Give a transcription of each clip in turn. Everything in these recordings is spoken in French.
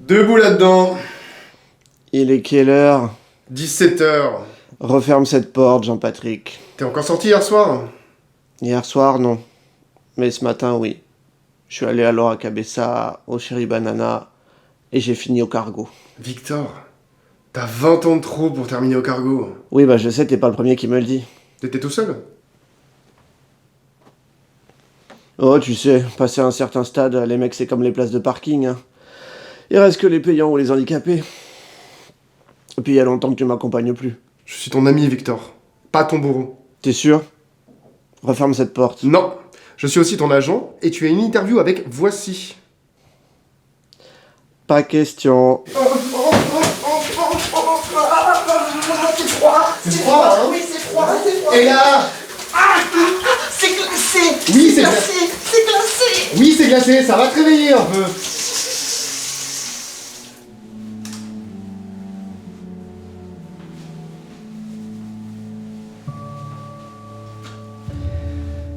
Debout là-dedans. Il est quelle heure? 17h. Referme cette porte, Jean-Patrick. T'es encore sorti hier soir? Hier soir, non. Mais ce matin, oui. Je suis allé alors à Cabessa, au Chéri Banana, et j'ai fini au cargo. Victor, t'as 20 ans de trop pour terminer au cargo. Oui, bah je sais, t'es pas le premier qui me le dit. T'étais tout seul? Oh, tu sais, passé un certain stade, les mecs, c'est comme les places de parking, hein. Il reste que les payants ou les handicapés. Et puis il y a longtemps que tu m'accompagnes plus. Je suis ton ami, Victor. Pas ton bourreau. T'es sûr? Referme cette porte. Non, je suis aussi ton agent et tu as une interview avec Voici. Pas question. C'est froid, hein? Oui, c'est froid, c'est froid. Et là? C'est glacé. Oui, c'est glacé. C'est glacé. Oui, c'est glacé, ça va te réveiller un peu.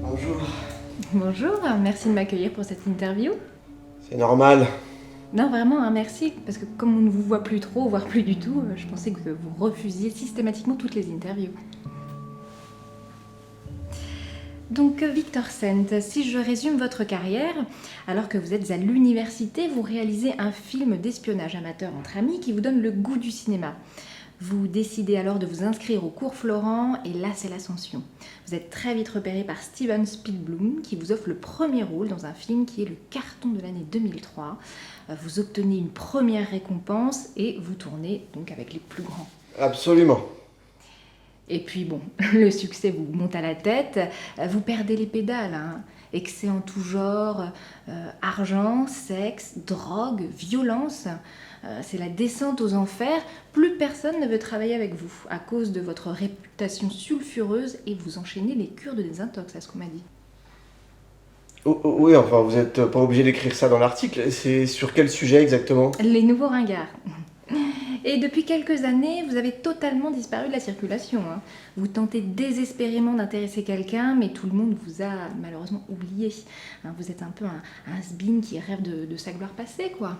Bonjour. Bonjour, merci de m'accueillir pour cette interview. C'est normal. Non, vraiment, merci, parce que comme on ne vous voit plus trop, voire plus du tout, je pensais que vous refusiez systématiquement toutes les interviews. Donc, Victor Sent, si je résume votre carrière, alors que vous êtes à l'université, vous réalisez un film d'espionnage amateur entre amis qui vous donne le goût du cinéma. Vous décidez alors de vous inscrire au cours Florent et là c'est l'ascension. Vous êtes très vite repéré par Steven Spielblum qui vous offre le premier rôle dans un film qui est le carton de l'année 2003. Vous obtenez une première récompense et vous tournez donc avec les plus grands. Absolument. Et puis bon, le succès vous monte à la tête, vous perdez les pédales, hein. Excès en tout genre, argent, sexe, drogue, violence. C'est la descente aux enfers. Plus personne ne veut travailler avec vous à cause de votre réputation sulfureuse et vous enchaînez les cures de désintox, à ce qu'on m'a dit. Oui, enfin, vous êtes pas obligé d'écrire ça dans l'article. C'est sur quel sujet exactement? Les nouveaux ringards. Et depuis quelques années, vous avez totalement disparu de la circulation, hein. Vous tentez désespérément d'intéresser quelqu'un, mais tout le monde vous a malheureusement oublié, hein. Vous êtes un peu un has-been qui rêve de sa gloire passée, quoi.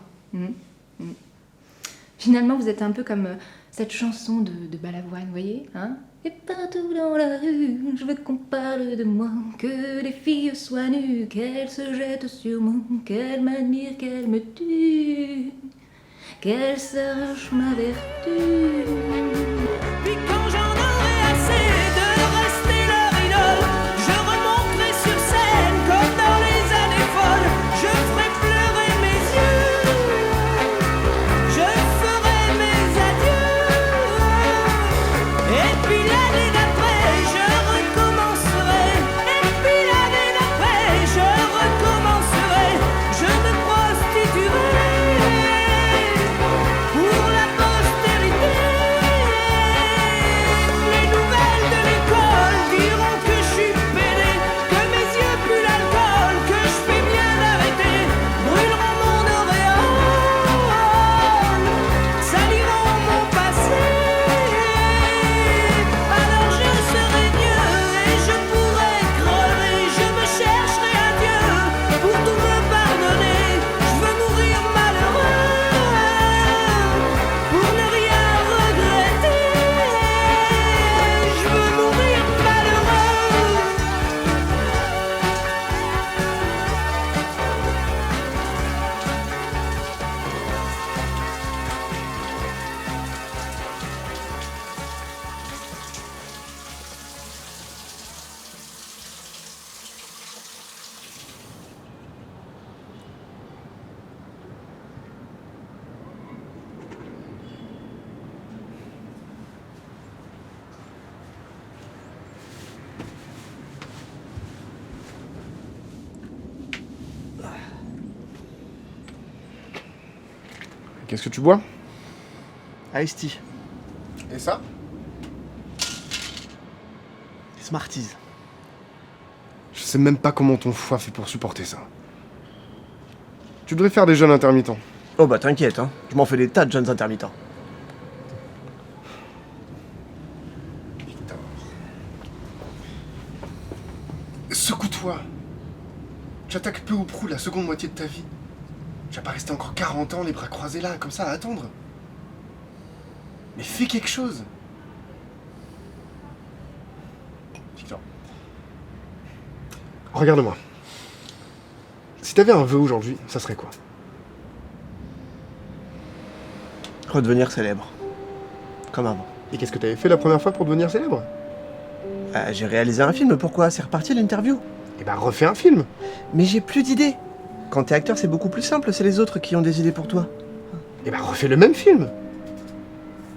Finalement, vous êtes un peu comme cette chanson de Balavoine, vous voyez, hein? Et partout dans la rue, je veux qu'on parle de moi, que les filles soient nues, qu'elles se jettent sur moi, qu'elles m'admirent, qu'elles me tuent, qu'elles s'arrachent ma vertu. Puis quand j'en aurai assez de rester leur idole, je remonterai sur scène comme dans les années folles. Je ferai pleurer mes yeux, je ferai mes adieux. Et puis l'année d'après, je recommencerai. Et puis l'année d'après, je recommencerai. Je me prostituerai pour la postérité. Les nouvelles de l'école diront que je suis pédé, que mes yeux puent l'alcool, que je fais bien d'arrêter. Brûleront mon auréole, saliront mon passé. Alors je serai mieux et je pourrai crever. Je me chercherai à Dieu pour tout me pardonner. Je veux mourir malheureux pour ne rien regretter. Je veux mourir malheureux. Qu'est-ce que tu bois? Ice tea. Et ça? Smarties. Je sais même pas comment ton foie fait pour supporter ça. Tu devrais faire des jeûnes intermittents. Oh bah t'inquiète, hein. Je m'en fais des tas de jeunes intermittents. Victor. Secoue-toi. J'attaque peu ou prou la seconde moitié de ta vie. Tu vas pas rester encore 40 ans les bras croisés là, comme ça, à attendre. Mais fais quelque chose. Victor. Regarde-moi. Si t'avais un vœu aujourd'hui, ça serait quoi? Redevenir célèbre. Comme avant. Et qu'est-ce que t'avais fait la première fois pour devenir célèbre? J'ai réalisé un film, pourquoi? C'est reparti l'interview. Eh ben refais un film. Mais j'ai plus d'idées. Quand t'es acteur, c'est beaucoup plus simple, c'est les autres qui ont des idées pour toi. Eh ben refais le même film.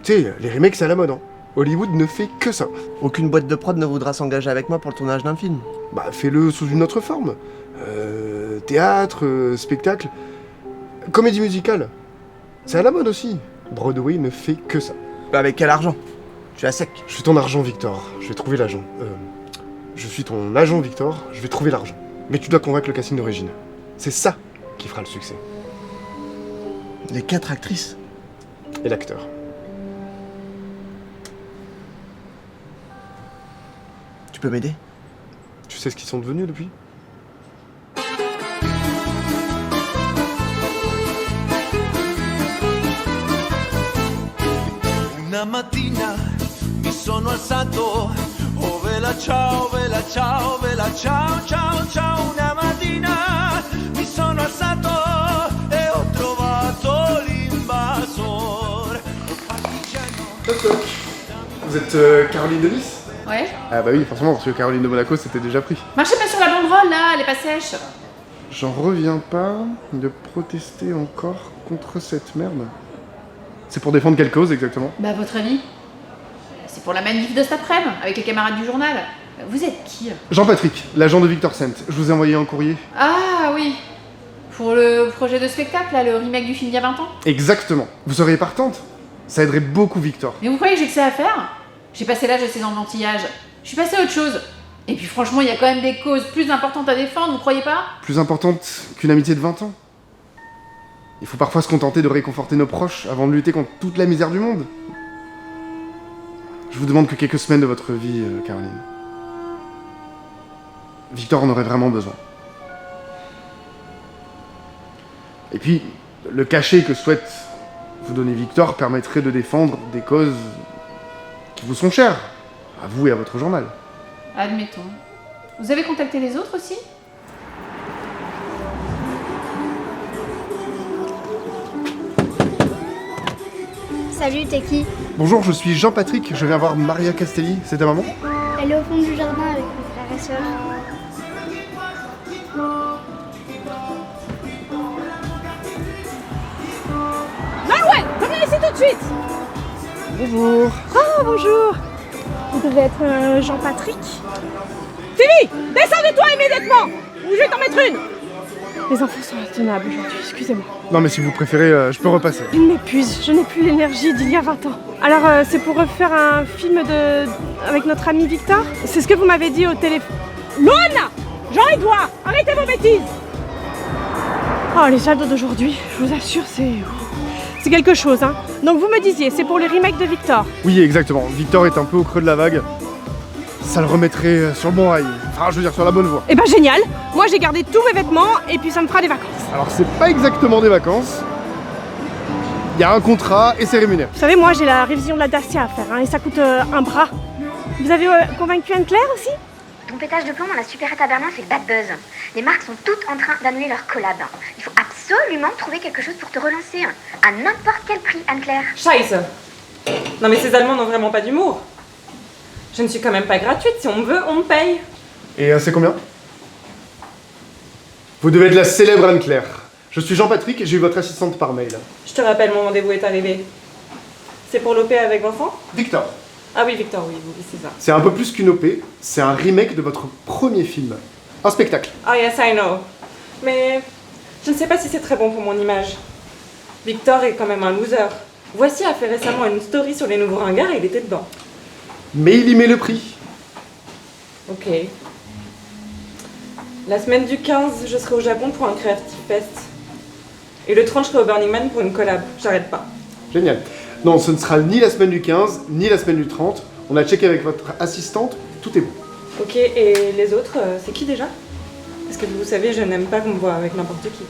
Tu sais, les remakes c'est à la mode, hein. Hollywood ne fait que ça. Aucune boîte de prod ne voudra s'engager avec moi pour le tournage d'un film. Bah fais-le sous une autre forme. Théâtre, spectacle, comédie musicale. C'est à la mode aussi. Broadway ne fait que ça. Bah avec quel argent? Je suis à sec. Je suis ton argent, Victor. Je vais trouver l'agent. Je suis ton agent, Victor. Je vais trouver l'argent. Mais tu dois convaincre le casting d'origine. C'est ça qui fera le succès. Les 4 actrices. Et l'acteur. Tu peux m'aider? Tu sais ce qu'ils sont devenus depuis? Una mattina mi sono alzato, oh vela ciao, vela ciao, vela ciao, ciao, ciao. Una mattina mi sono alzato e ho trovato l'invasor. Toc toc. Vous êtes Caroline de Nice? Ouais. Ah bah oui, forcément, parce que Caroline de Monaco c'était déjà pris. Marchez pas sur la banderole là, elle est pas sèche. J'en reviens pas de protester encore contre cette merde. C'est pour défendre quelle cause exactement? Bah, à votre avis? C'est pour la manif de cet après-midi, avec les camarades du journal. Vous êtes qui? Jean-Patrick, l'agent de Victor Sent. Je vous ai envoyé un courrier. Ah oui. Pour le projet de spectacle, là, le remake du film d'il y a 20 ans. Exactement. Vous seriez partante? Ça aiderait beaucoup Victor. Mais vous croyez que j'ai que ça à faire? J'ai passé l'âge de ces enfantillages. Je suis passée à autre chose. Et puis franchement, il y a quand même des causes plus importantes à défendre, vous croyez pas? Plus importante qu'une amitié de 20 ans. Il faut parfois se contenter de réconforter nos proches avant de lutter contre toute la misère du monde. Je vous demande que quelques semaines de votre vie, Caroline. Victor en aurait vraiment besoin. Et puis, le cachet que souhaite vous donner Victor permettrait de défendre des causes qui vous sont chères, à vous et à votre journal. Admettons. Vous avez contacté les autres aussi? Salut, t'es qui? Bonjour, je suis Jean-Patrick, je viens voir Maria Castelli, c'est ta maman? Elle est au fond du jardin avec mes frères et sœurs. Malouette, reviens ici tout de suite. Bonjour. Oh, bonjour. Vous devez être Jean-Patrick. Timmy, descends de toi immédiatement ou je vais t'en mettre une. Les enfants sont intenables aujourd'hui, excusez-moi. Non mais si vous préférez, je peux repasser. Ils m'épuisent, je n'ai plus l'énergie d'il y a 20 ans. Alors, c'est pour refaire un film avec notre ami Victor? C'est ce que vous m'avez dit au téléphone. Loana, Jean-Edouard, arrêtez vos bêtises. Oh, les ados d'aujourd'hui, je vous assure, c'est quelque chose, hein. Donc vous me disiez, c'est pour les remakes de Victor. Oui, exactement. Victor est un peu au creux de la vague. Ça le remettrait sur le bon rail. Enfin, je veux dire, sur la bonne voie. Eh ben génial. Moi j'ai gardé tous mes vêtements et puis ça me fera des vacances. Alors, c'est pas exactement des vacances. Il y a un contrat et c'est rémunéré. Vous savez, moi j'ai la révision de la Dacia à faire, hein, et ça coûte un bras. Vous avez convaincu Anne-Claire aussi? Ton pétage de plomb dans la supérette à Berlin fait le bad buzz. Les marques sont toutes en train d'annuler leur collab. Il faut absolument trouver quelque chose pour te relancer. À n'importe quel prix, Anne-Claire. Scheiße. Non mais ces Allemands n'ont vraiment pas d'humour. Je ne suis quand même pas gratuite. Si on me veut, on me paye. Et c'est combien? Vous devez être la célèbre Anne-Claire. Je suis Jean-Patrick et j'ai eu votre assistante par mail. Je te rappelle, mon rendez-vous est arrivé. C'est pour l'OP avec Vincent? Victor. Ah oui, Victor, oui, c'est ça. C'est un peu plus qu'une OP, c'est un remake de votre premier film. Un spectacle. Ah yes, I know. Mais je ne sais pas si c'est très bon pour mon image. Victor est quand même un loser. Voici a fait récemment une story sur les nouveaux ringards et il était dedans. Mais il y met le prix. Ok. La semaine du 15, je serai au Japon pour un Creative Fest. Et le 30, je serai au Burning Man pour une collab. J'arrête pas. Génial. Non, ce ne sera ni la semaine du 15, ni la semaine du 30. On a checké avec votre assistante, tout est bon. Ok, et les autres, c'est qui déjà? Parce que vous savez, je n'aime pas qu'on me voit avec n'importe qui.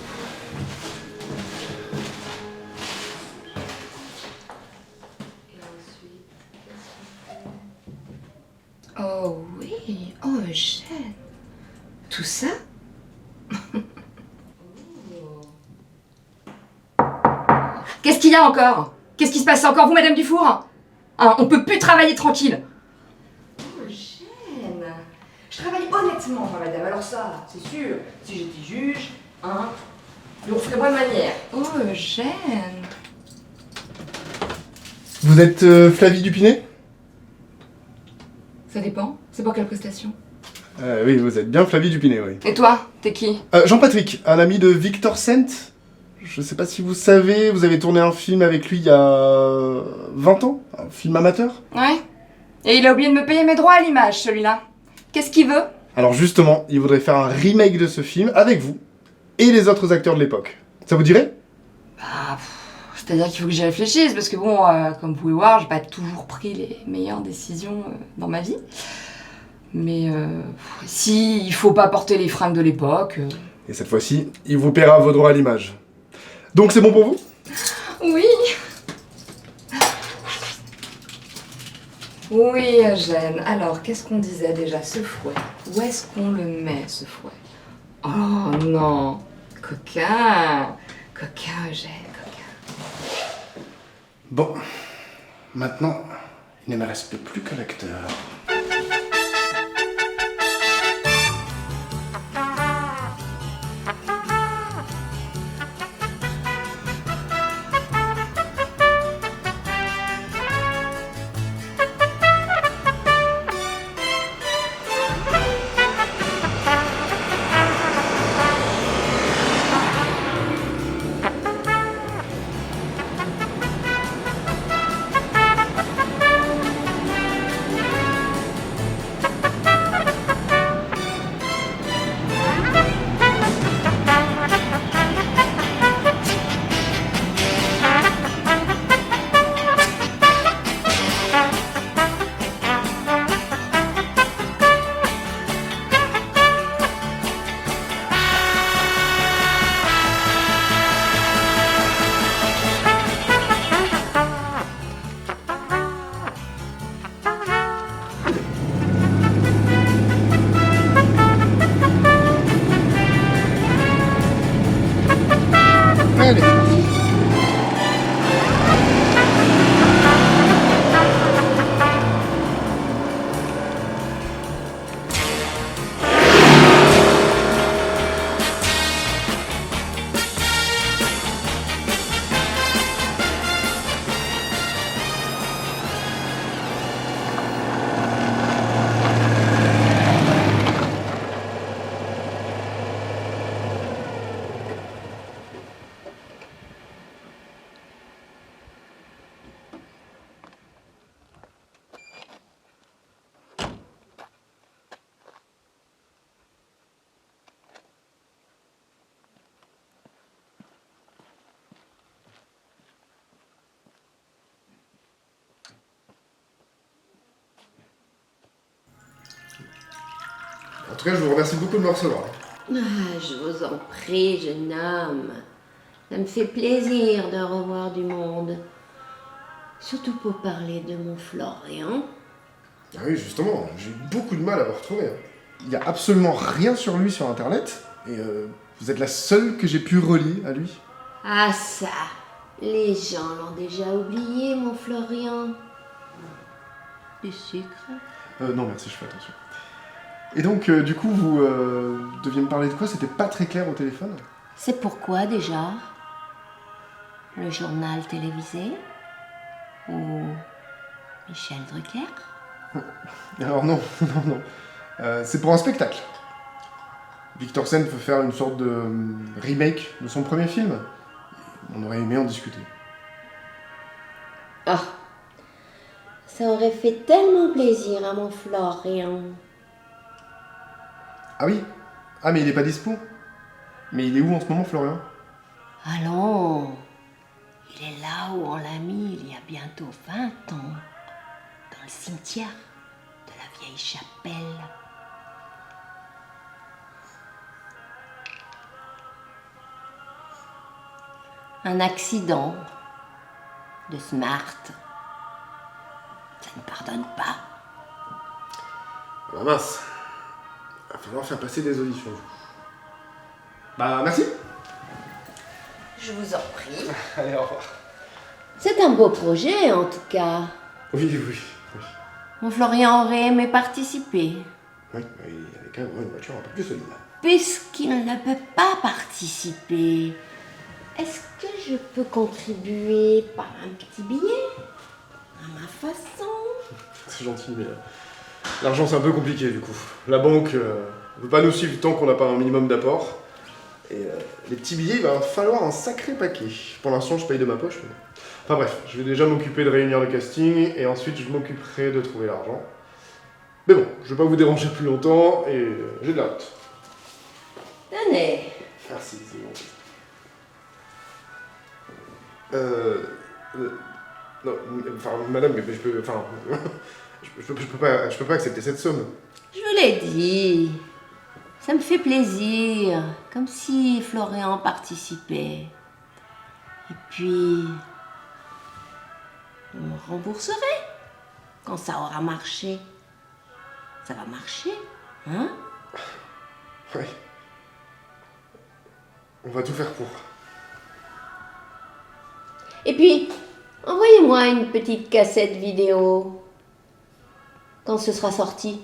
Oh oui, oh Eugène. Tout ça? Qu'est-ce qu'il y a encore? Qu'est-ce qui se passe encore, vous, Madame Dufour? Hein, on peut plus travailler tranquille. Eugène, je travaille honnêtement, moi, madame, alors ça, c'est sûr. Si j'étais juge, hein, je vous ferais bonne manière. Oh, Eugène. Vous êtes Flavie Dupinet? Ça dépend, c'est pour quelle prestation? Oui, vous êtes bien Flavie Dupinet, oui. Et toi, t'es qui? Jean-Patrick, un ami de Victor Sent. Je sais pas si vous savez, vous avez tourné un film avec lui il y a 20 ans, un film amateur. Ouais. Et il a oublié de me payer mes droits à l'image, celui-là. Qu'est-ce qu'il veut? Alors justement, il voudrait faire un remake de ce film avec vous et les autres acteurs de l'époque. Ça vous dirait? Bah, c'est-à-dire qu'il faut que j'y réfléchisse, parce que bon, comme vous pouvez voir, j'ai pas toujours pris les meilleures décisions dans ma vie. Mais si il faut pas porter les fringues de l'époque... Et cette fois-ci, il vous paiera vos droits à l'image. Donc c'est bon pour vous? Oui. Oui, Eugène. Alors, qu'est-ce qu'on disait déjà? Ce fouet. Où est-ce qu'on le met, ce fouet? Oh non. Coquin. Coquin, Eugène, coquin. Bon. Maintenant, il ne me reste plus que l'acteur. Allez. En tout cas, je vous remercie beaucoup de me recevoir. Ah, je vous en prie, jeune homme. Ça me fait plaisir de revoir du monde. Surtout pour parler de mon Florian. Ah oui, justement, j'ai eu beaucoup de mal à vous retrouver. Il n'y a absolument rien sur lui sur Internet, et vous êtes la seule que j'ai pu relier à lui. Ah ça, les gens l'ont déjà oublié, mon Florian. Du sucre? Non, merci, je fais attention. Et donc, du coup, vous deviez me parler de quoi? C'était pas très clair au téléphone. C'est pourquoi déjà? Le journal télévisé? Ou Michel Drucker? Alors non, non. C'est pour un spectacle. Victor Sent veut faire une sorte de remake de son premier film. On aurait aimé en discuter. Ah, ça aurait fait tellement plaisir à mon Florian. Ah oui? Ah mais il est pas dispo? Mais il est où en ce moment, Florian? Allons, il est là où on l'a mis il y a bientôt 20 ans, dans le cimetière de la vieille chapelle. Un accident de Smart, ça ne pardonne pas. Bah mince. Va falloir faire passer des auditions. Bah merci. Je vous en prie. Allez, au revoir. C'est un beau projet, en tout cas. Oui. Mon Florian aurait aimé participer. Oui, mais il avait quand même une voiture un peu plus solide. Puisqu'il ne peut pas participer, est-ce que je peux contribuer par un petit billet? À ma façon. C'est gentil, mais l'argent c'est un peu compliqué du coup. La banque ne veut pas nous suivre tant qu'on n'a pas un minimum d'apport. Et les petits billets, il va falloir un sacré paquet. Pour l'instant, je paye de ma poche. Mais... Enfin bref, je vais déjà m'occuper de réunir le casting et ensuite je m'occuperai de trouver l'argent. Mais bon, je vais pas vous déranger plus longtemps et j'ai de la hâte. Tenez. Merci, c'est gentil. Non, enfin, madame, mais je peux... Enfin... je peux pas accepter cette somme. Je vous l'ai dit. Ça me fait plaisir. Comme si Florian participait. Et puis... vous me rembourserez. Quand ça aura marché. Ça va marcher, hein? Ouais. On va tout faire pour. Et puis, envoyez-moi une petite cassette vidéo. Quand ce sera sorti.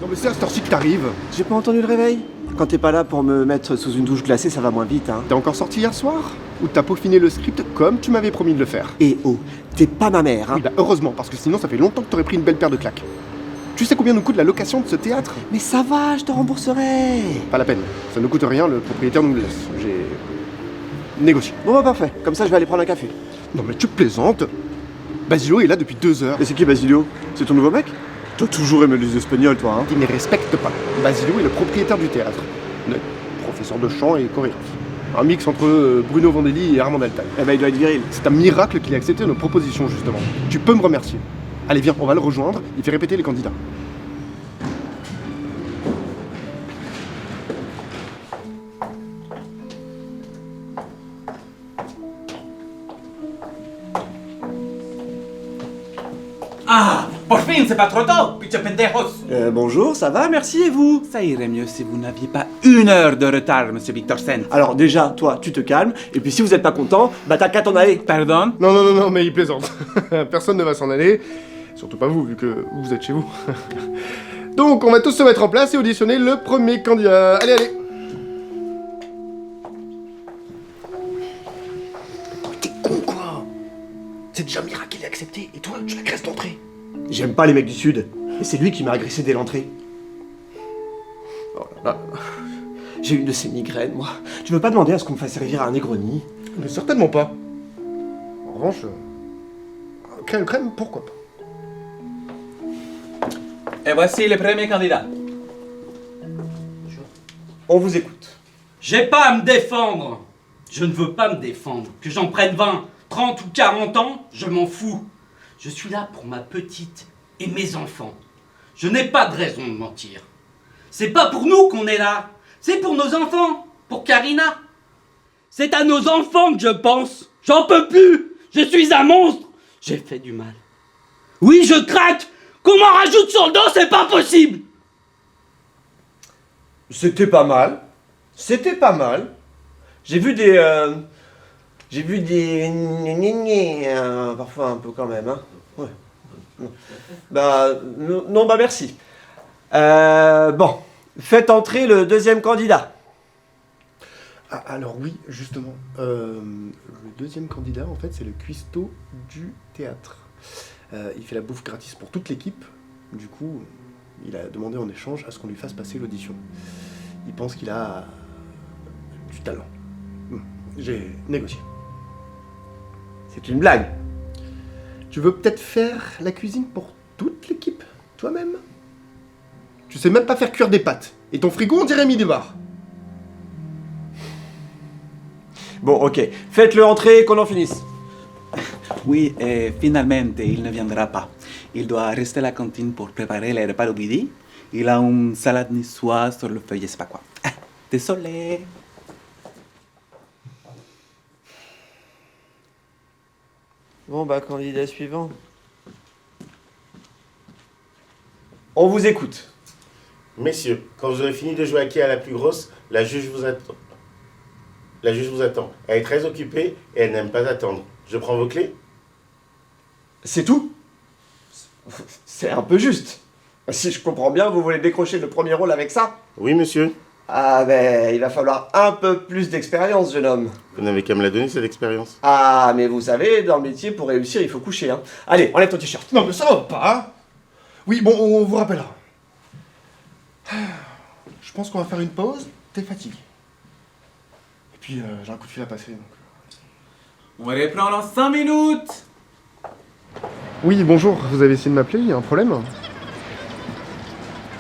Non mais c'est à cette heure-ci que t'arrives. J'ai pas entendu le réveil. Quand t'es pas là pour me mettre sous une douche glacée, ça va moins vite, hein. T'es encore sorti hier soir? Ou t'as peaufiné le script comme tu m'avais promis de le faire? Et oh, t'es pas ma mère, hein. Oui, bah heureusement, parce que sinon ça fait longtemps que t'aurais pris une belle paire de claques. Tu sais combien nous coûte la location de ce théâtre? Mais ça va, je te rembourserai. Pas la peine, ça ne coûte rien, le propriétaire nous le laisse. J'ai... négocié. Bon bah parfait, comme ça je vais aller prendre un café. Non mais tu plaisantes? Basilio est là depuis 2 heures. Et c'est qui Basilio? C'est ton nouveau mec? T'as toujours aimé les Espagnols, toi, hein. Il ne respecte pas. Basilio est le propriétaire du théâtre. Professeur de chant et chorégraphe. Un mix entre Bruno Vandelli et Armand Altaï. Eh ben il doit être viril. C'est un miracle qu'il ait accepté nos propositions, justement. Tu peux me remercier. Allez, viens, on va le rejoindre, il fait répéter les candidats. Ah, por fin, c'est pas trop tôt, pinche pendejos. Bonjour, ça va, merci, et vous? Ça irait mieux si vous n'aviez pas 1 heure de retard, monsieur Victorsen. Alors déjà, toi, tu te calmes, et puis si vous êtes pas content, bah t'as qu'à t'en aller. Pardon? Non, mais il plaisante. Personne ne va s'en aller. Surtout pas vous, vu que vous êtes chez vous. Donc, on va tous se mettre en place et auditionner le premier candidat. Allez. T'es con, quoi. C'est déjà un miracle qu'il ait accepté, et toi, tu l'agresses d'entrée. J'aime pas les mecs du Sud, et c'est lui qui m'a agressé dès l'entrée. Oh là là. J'ai une de ces migraines, moi. Tu veux pas demander à ce qu'on me fasse servir à un Negroni? Mais certainement pas. En revanche, crème, pourquoi pas. Et voici le premier candidat. On vous écoute. J'ai pas à me défendre. Je ne veux pas me défendre. Que j'en prenne 20, 30 ou 40 ans, je m'en fous. Je suis là pour ma petite et mes enfants. Je n'ai pas de raison de mentir. C'est pas pour nous qu'on est là. C'est pour nos enfants. Pour Karina. C'est à nos enfants que je pense. J'en peux plus. Je suis un monstre. J'ai fait du mal. Oui, je craque. Qu'on m'en rajoute sur le dos, c'est pas possible. C'était pas mal. C'était pas mal. J'ai vu des... parfois un peu quand même, hein. Ouais. Bah, non, bah merci. Bon, faites entrer le deuxième candidat. Ah, alors oui, justement. Le deuxième candidat, en fait, c'est le cuistot du théâtre. Il fait la bouffe gratis pour toute l'équipe. Du coup, il a demandé en échange à ce qu'on lui fasse passer l'audition. Il pense qu'il a du talent. J'ai négocié. C'est une blague. Tu veux peut-être faire la cuisine pour toute l'équipe, toi-même? Tu sais même pas faire cuire des pâtes. Et ton frigo, on dirait mis des barres. Bon, ok. Faites-le entrer, qu'on en finisse. Oui, et finalement, il ne viendra pas. Il doit rester à la cantine pour préparer les repas au midi. Il a une salade niçoise sur le feuillet, je sais pas quoi. Ah, désolé. Bon, bah, candidat suivant. On vous écoute. Messieurs, quand vous aurez fini de jouer à qui est la plus grosse, la juge vous attend. La juge vous attend. Elle est très occupée et elle n'aime pas attendre. Je prends vos clés? C'est tout? C'est un peu juste. Si je comprends bien, vous voulez décrocher le premier rôle avec ça? Oui, monsieur. Ah, ben, il va falloir un peu plus d'expérience, jeune homme. Vous n'avez qu'à me la donner, cette expérience. Ah, mais vous savez, dans le métier, pour réussir, il faut coucher, hein. Allez, enlève ton t-shirt. Non, mais ça va pas. Oui, bon, on vous rappellera. Je pense qu'on va faire une pause. T'es fatigué. Et puis, j'ai un coup de fil à passer. Donc... On reprend dans 5 minutes. Oui, bonjour. Vous avez essayé de m'appeler? Il y a un problème?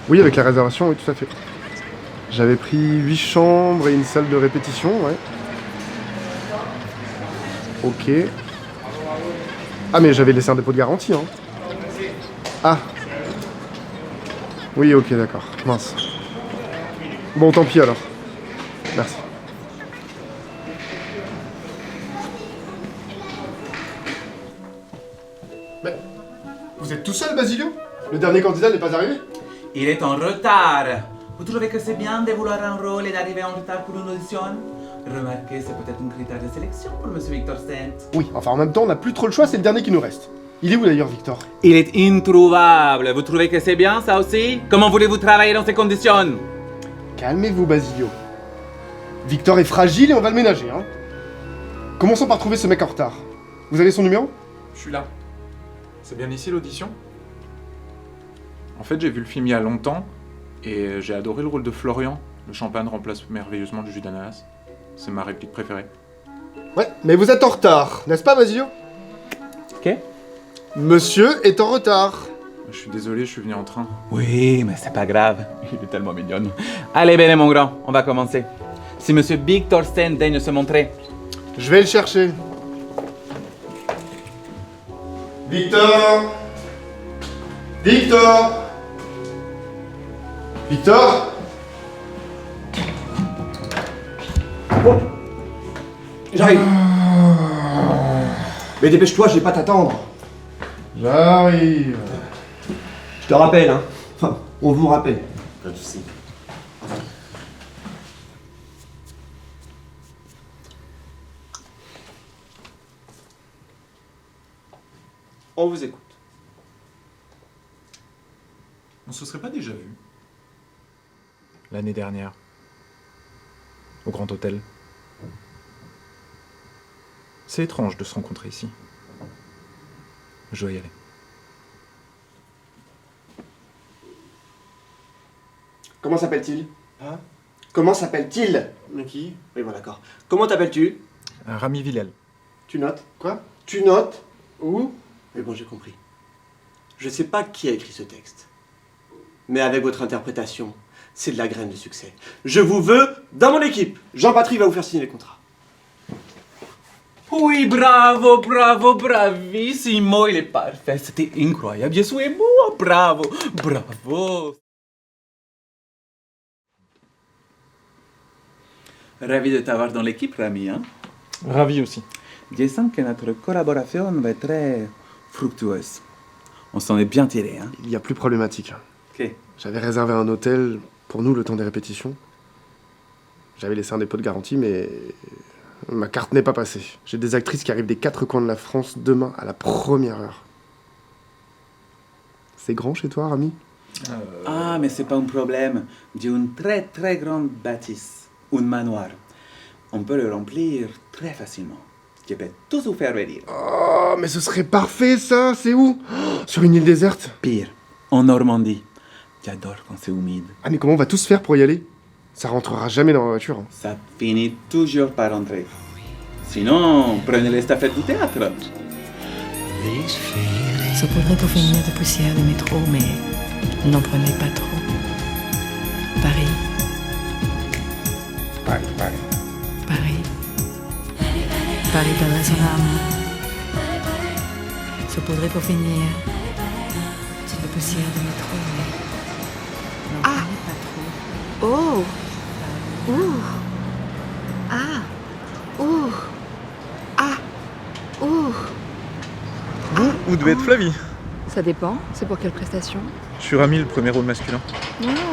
Oui, avec la réservation, oui, tout à fait. J'avais pris 8 chambres et une salle de répétition, ouais. Ok. Ah, mais j'avais laissé un dépôt de garantie, hein. Ah. Oui, ok, d'accord. Mince. Bon, tant pis alors. Merci. Mais, vous êtes tout seul, Basilio? Le dernier candidat n'est pas arrivé? Il est en retard. Vous trouvez que c'est bien de vouloir un rôle et d'arriver en retard pour une audition? Remarquez, c'est peut-être un critère de sélection pour Monsieur Victor Stent. Oui, enfin en même temps, on n'a plus trop le choix, c'est le dernier qui nous reste. Il est où d'ailleurs, Victor? Il est introuvable. Vous trouvez que c'est bien, ça aussi? Comment voulez-vous travailler dans ces conditions? Calmez-vous, Basilio. Victor est fragile et on va le ménager, hein. Commençons par trouver ce mec en retard. Vous avez son numéro? Je suis là. C'est bien ici l'audition? En fait, j'ai vu le film il y a longtemps et j'ai adoré le rôle de Florian. Le champagne remplace merveilleusement le jus d'ananas. C'est ma réplique préférée. Ouais, mais vous êtes en retard, n'est-ce pas, Basilio? Ok. Monsieur est en retard. Je suis désolé, je suis venu en train. Oui, mais c'est pas grave. Il est tellement mignon. Allez, bene, mon grand, on va commencer. Si Monsieur Victor Stent daigne se montrer. Je vais le chercher. Victor! Victor! Victor! Oh. J'arrive. Mais dépêche-toi, je vais pas t'attendre. J'arrive. Je te rappelle, hein. Enfin, on vous rappelle. Pas de soucis. On vous écoute. On se serait pas déjà vu? L'année dernière. Au Grand Hôtel. C'est étrange de se rencontrer ici. Je dois y aller. Comment s'appelle-t-il? Hein? Comment s'appelle-t-il? Mais qui? Oui, bon, d'accord. Comment t'appelles-tu? Rami Villel. Tu notes? Quoi? Tu notes? Où? Mais bon, j'ai compris. Je sais pas qui a écrit ce texte. Mais avec votre interprétation, c'est de la graine de succès. Je vous veux dans mon équipe. Jean-Patrick va vous faire signer les contrats. Oui, bravo, bravo, bravissimo, il est parfait. C'était incroyable. Je suis beau, bravo, bravo. Ravi de t'avoir dans l'équipe, Rami, hein? Ravi aussi. Je sens que notre collaboration va être très fructueuse. On s'en est bien tiré, hein? Il y a plus problématique. Ok. J'avais réservé un hôtel pour nous le temps des répétitions. J'avais laissé un dépôt de garantie, mais ma carte n'est pas passée. J'ai des actrices qui arrivent des 4 coins de la France demain à la première heure. C'est grand chez toi, Rami? Ah, mais c'est pas un problème. J'ai une très très grande bâtisse, un manoir. On peut le remplir très facilement. Je peux tout vous faire venir. Oh, mais ce serait parfait, ça. C'est où? Sur une île déserte? Pire, en Normandie. J'adore quand c'est humide. Ah, mais comment on va tous faire pour y aller? Ça rentrera jamais dans ma voiture. Hein. Ça finit toujours par rentrer. Sinon, prenez l'estafette du théâtre. Ça pourrait vous finir de poussière de métro, mais n'en prenez pas trop. Paris. Paris. Paris. Paris perdrait son âme. saupoudrée pour finir. Petite de poussière de métro, mais... n'en prenez pas trop. Oh. Ouh. Ah. Ouh. Ah. Ouh. Vous devez être Flavie. Ça dépend, c'est pour quelle prestation? Je suis Rami, le premier rôle masculin.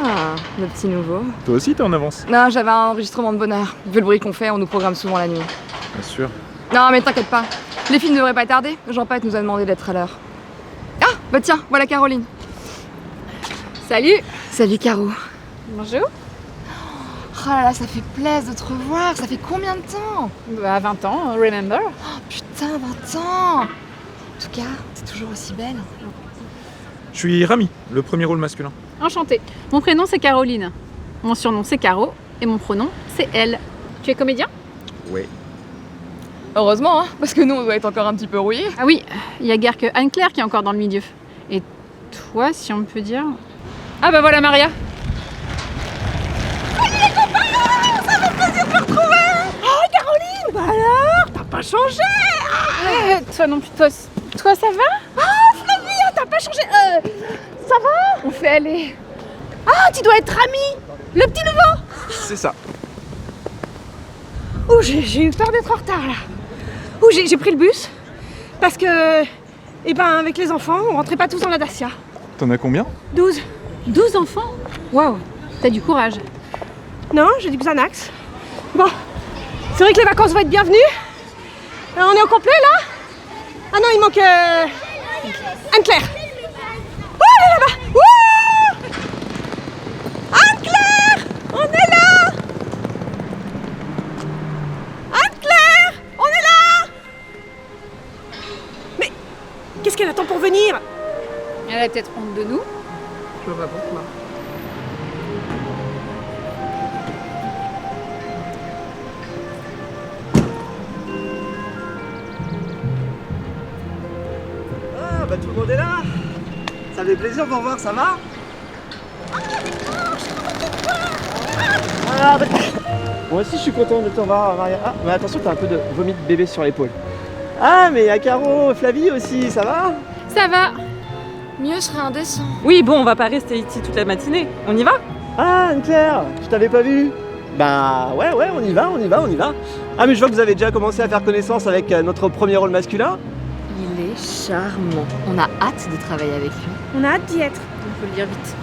Ah, le petit nouveau. Toi aussi, t'es en avance. Non, j'avais un enregistrement de bonheur. Vu le bruit qu'on fait, on nous programme souvent la nuit. Bien sûr. Non, mais t'inquiète pas. Les films ne devraient pas tarder. Jean-Pat nous a demandé d'être à l'heure. Ah, bah tiens, voilà Caroline. Salut. Salut Caro. Bonjour. Oh là là, ça fait plaisir de te revoir. Ça fait combien de temps? Bah 20 ans, remember. Oh putain, 20 ans. En tout cas, t'es toujours aussi belle. Je suis Rami, le premier rôle masculin. Enchantée. Mon prénom c'est Caroline. Mon surnom c'est Caro et mon pronom c'est elle. Tu es comédien? Oui. Heureusement, hein, parce que nous on doit être encore un petit peu rouillés. Ah oui, il y a guère que Anne-Claire qui est encore dans le milieu. Et toi, si on peut dire... Ah bah voilà Maria. Salut les copains, ça fait plaisir de te retrouver. Oh Caroline, bah alors, t'as pas changé. Toi non plus, toi ça va? Oh Flavie, t'as pas changé. Ça va? On fait aller. Ah, tu dois être Rami, le petit nouveau. C'est ça. Oh, j'ai eu peur d'être en retard là. Oh, j'ai pris le bus parce que, eh ben, avec les enfants, on rentrait pas tous dans la Dacia. T'en as combien? 12. 12 enfants? Waouh, t'as du courage. Non, j'ai du Xanax. Bon, c'est vrai que les vacances vont être bienvenues. On est au complet là? Ah non, il manque Anne-Claire. Oh, elle est là-bas. Wouh! Anne-Claire, on est là. Anne-Claire, on est là. Mais qu'est-ce qu'elle attend pour venir? Elle a peut-être honte de nous. Je vois pas pourquoi. Ah bah tout le monde est là. Ça fait plaisir de vous revoir, ça va? Ah bah... Moi aussi je suis content de te revoir, Maria. Ah mais attention, t'as un peu de vomi de bébé sur l'épaule. Ah mais il y a Caro, Flavie aussi, ça va? Ça va. Mieux serait indécent. Oui, bon, on va pas rester ici toute la matinée. On y va? Ah Anne-Claire, je t'avais pas vu. Bah ouais, on y va. Ah mais je vois que vous avez déjà commencé à faire connaissance avec notre premier rôle masculin. Il est charmant. On a hâte de travailler avec lui. On a hâte d'y être. Il faut le dire vite.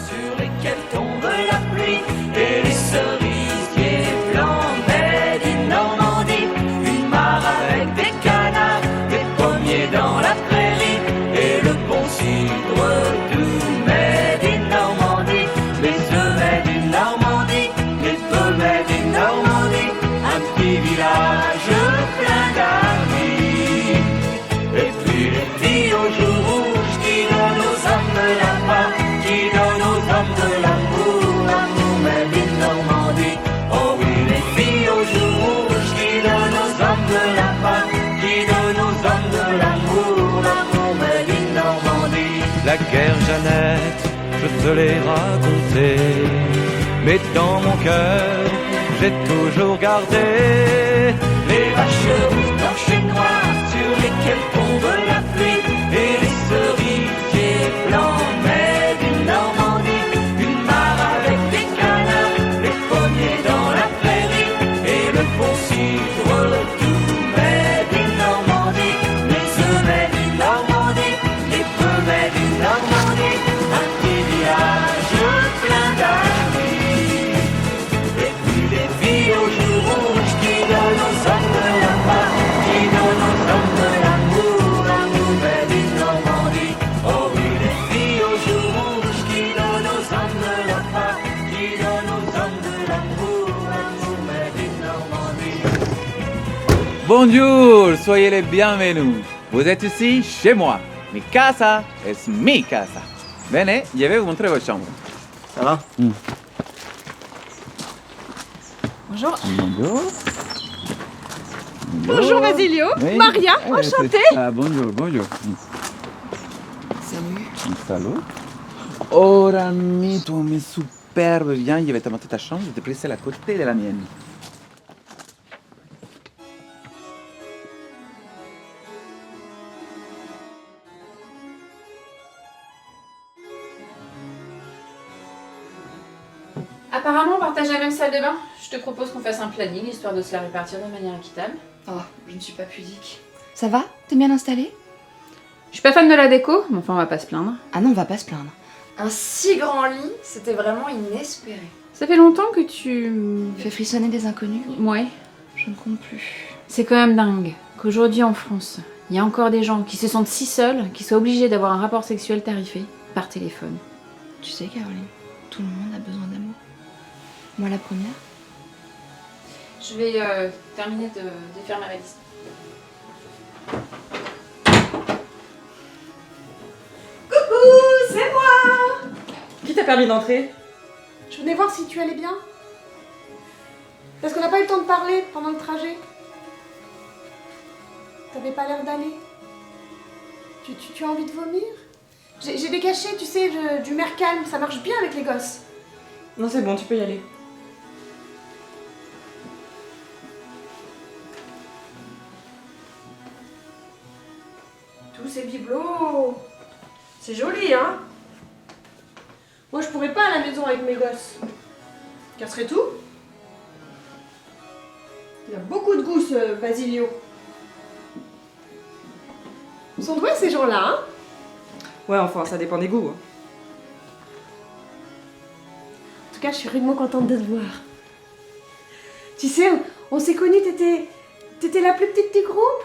Sur lesquels tombe la pluie et les cerisiers blancs made in Normandie. Une mare avec des canards, des pommiers dans la prairie et le bon cidre doux made in Normandie. Les œufs made in Normandie, les bœufs made in Normandie. Un petit village plein d'amis. Et puis les filles au jour rouge qui donnent aux hommes là-bas, qui donnent aux hommes de l'amour, l'amour made in Normandie. Oh oui, les filles au jour rouge qui donnent aux hommes de là-bas, qui donnent aux hommes de l'amour, l'amour made in Normandie. La guerre, Jeannette, je te l'ai racontée, mais dans mon cœur, j'ai toujours gardé les vaches blanches et noires sur lesquelles tombe la pluie et les cerisiers blancs made in Normandie. Une mare avec des canards, les pommiers dans la prairie et le bon cidre doux made in Normandie. Les œufs made in Normandie, les bœufs made in Normandie. Un petit village plein d'amis. Et puis les filles au jour rouge qui donnent aux hommes de là-bas, qui donnent aux hommes de l'amour, l'amour made in Normandie. Oh oui, les filles au jour rouge qui donnent aux hommes de là-bas, qui donnent aux hommes de l'amour, l'amour made in Normandie. Bonjour, soyez les bienvenus. Vous êtes ici chez moi. Mi casa es mi casa. Venez, je vais vous montrer votre chambre. Ça va? Bonjour. Bonjour. Bonjour Basilio, Oui. Maria, Eh, enchantée. Ah, bonjour. Salut. Salut. Oh, Rami, tu es superbe. Viens, je vais te montrer ta chambre. Je te presse à côté de la mienne. Apparemment, on partage la même salle de bain. Je te propose qu'on fasse un planning, histoire de se la répartir de manière équitable. Oh, je ne suis pas pudique. Ça va? T'es bien installée? Je suis pas fan de la déco, mais enfin, on va pas se plaindre. Ah non, on va pas se plaindre. Un si grand lit, c'était vraiment inespéré. Ça fait longtemps que tu... Fais frissonner des inconnus? Ouais. Je ne compte plus. C'est quand même dingue qu'aujourd'hui en France, il y a encore des gens qui se sentent si seuls qu'ils soient obligés d'avoir un rapport sexuel tarifé par téléphone. Tu sais, Caroline, tout le monde a besoin d'amour. Moi la première. Je vais terminer de faire ma valise. Coucou, c'est moi. Qui t'a permis d'entrer? Je venais voir si tu allais bien. Parce qu'on n'a pas eu le temps de parler pendant le trajet. T'avais pas l'air d'aller. Tu as envie de vomir? J'ai des cachets, tu sais, du Mercalm, ça marche bien avec les gosses. Non, c'est bon, tu peux y aller. Tous ces bibelots. C'est joli, hein? Moi, je pourrais pas à la maison avec mes gosses. Casserait tout. Il a beaucoup de goût, ce Basilio. Ils sont doués, ces gens-là, hein? Ouais, enfin, ça dépend des goûts. En tout cas, je suis rudement contente de te voir. Tu sais, on s'est connus, t'étais la plus petite du groupe.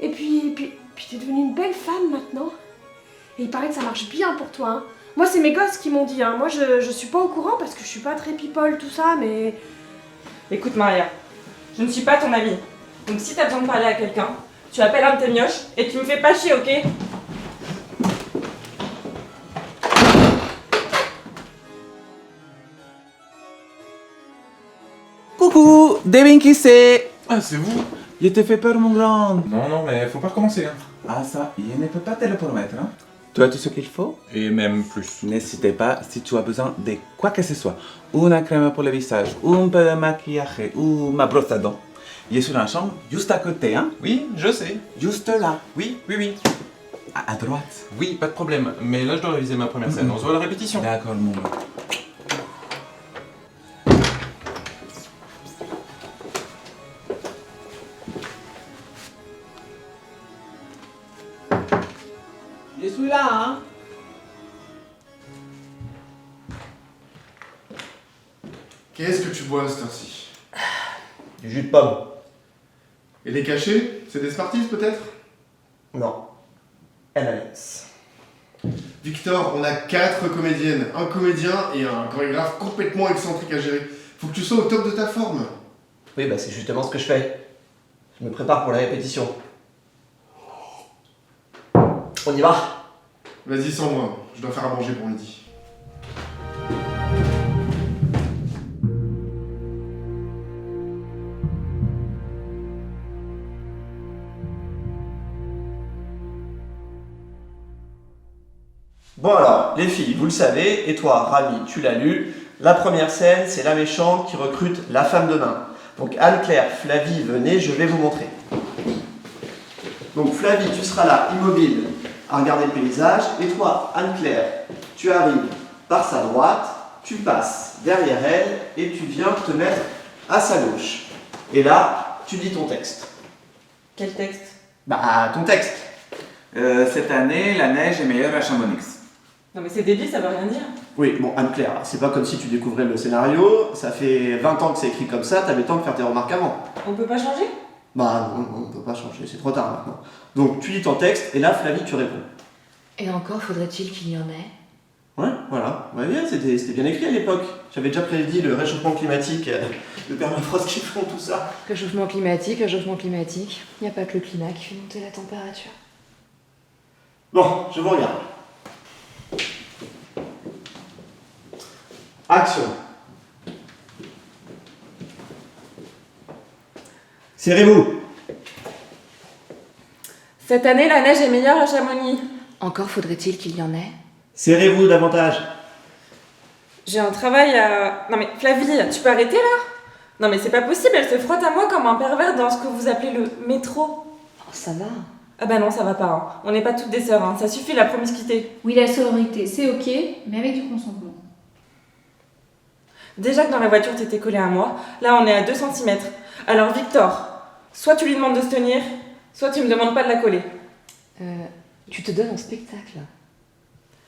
Et puis t'es devenue une belle femme maintenant. Et il paraît que ça marche bien pour toi, hein. Moi, c'est mes gosses qui m'ont dit, hein. Moi, je suis pas au courant parce que je suis pas très people, tout ça, mais... Écoute, Maria, je ne suis pas ton amie. Donc si t'as besoin de parler à quelqu'un, tu appelles un de tes mioches et tu me fais pas chier, ok? Coucou, Devin qui c'est? Ah, c'est vous? Je t'ai fait peur, mon grand. Non, non, mais faut pas recommencer, hein. Ah ça, je ne peux pas te le promettre, hein. Tu as tout ce qu'il faut? Et même plus. N'hésitez pas si tu as besoin de quoi que ce soit. Une crème pour le visage, un peu de maquillage ou ma brosse à dents. Je suis dans la chambre juste à côté, hein. Oui, je sais. Juste là. Oui, oui, oui. À droite. Oui, pas de problème. Mais là, je dois réviser ma première scène. On se voit à la répétition. D'accord, mon gars. Je suis là, hein. Qu'est-ce que tu bois à cette heure-ci? Du jus de pomme. Et les cachets? C'est des Smarties peut-être? Non. M&M's. Victor, on a 4 comédiennes, un comédien et un chorégraphe complètement excentrique à gérer. Faut que tu sois au top de ta forme. Oui, bah c'est justement ce que je fais. Je me prépare pour la répétition. On y va? Vas-y sans moi, je dois faire à manger pour midi. Bon alors, les filles, vous le savez, et toi, Rami, tu l'as lu, la première scène, c'est la méchante qui recrute la femme de main. Donc Anne-Claire, Flavie, venez, je vais vous montrer. Donc Flavie, tu seras là, immobile, à regarder le paysage, et toi, Anne-Claire, tu arrives par sa droite, tu passes derrière elle, et tu viens te mettre à sa gauche. Et là, tu lis ton texte. Quel texte? Bah, ton texte. Cette année, la neige est meilleure à Chamonix. Non mais c'est débile, ça veut rien dire. Oui, bon, Anne-Claire, c'est pas comme si tu découvrais le scénario, ça fait 20 ans que c'est écrit comme ça, t'avais le temps de faire tes remarques avant. On peut pas changer? Bah non, on peut pas changer, c'est trop tard maintenant. Donc tu lis ton texte, et là, Flavie, tu réponds. Et encore faudrait-il qu'il y en ait? Ouais, voilà. Ouais, bien, c'était bien écrit à l'époque. J'avais déjà prédit le réchauffement climatique, le permafrost qui font tout ça. Réchauffement climatique, réchauffement climatique. Y a pas que le climat qui fait monter la température. Bon, je vous regarde. Action. Serrez-vous. Cette année, la neige est meilleure à Chamonix. Encore faudrait-il qu'il y en ait? Serrez-vous davantage. J'ai un travail à... Non mais Flavie, tu peux arrêter là? Non mais c'est pas possible, elle se frotte à moi comme un pervers dans ce que vous appelez le métro. Oh, ça va. Ah bah non, ça va pas. Hein. On n'est pas toutes des sœurs, hein. Ça suffit la promiscuité. Oui, la sororité, c'est ok, mais avec du consentement. Déjà que dans la voiture t'étais collé à moi, là on est à 2 cm. Alors Victor, soit tu lui demandes de se tenir, soit tu me demandes pas de la coller. Tu te donnes en spectacle.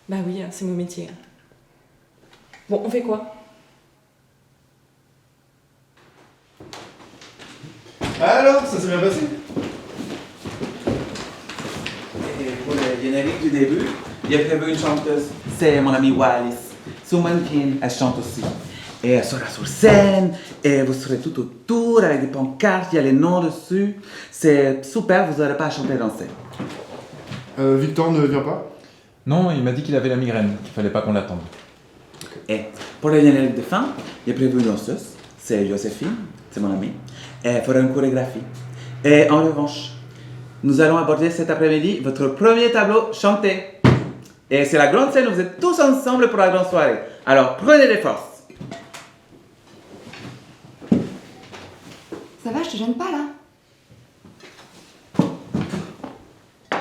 Bah oui, c'est mon métier. Bon, on fait quoi? Alors, ça s'est bien passé? Et pour le générique du début, j'ai prévu une chanteuse. C'est mon amie Wallis. Son mannequin, elle chante aussi. Et elle sera sur scène, et vous serez tout autour avec des pancartes, il y a les noms dessus. C'est super, vous n'aurez pas à chanter et danser. Victor ne vient pas? Non, il m'a dit qu'il avait la migraine, qu'il fallait pas qu'on l'attende. Et pour le générique de fin, j'ai prévu une danseuse. C'est Joséphine, c'est mon amie. Et elle fera une chorégraphie. Et en revanche, nous allons aborder cet après-midi votre premier tableau chanté. Et c'est la grande scène où vous êtes tous ensemble pour la grande soirée. Alors prenez les forces. Ça va, je te gêne pas là?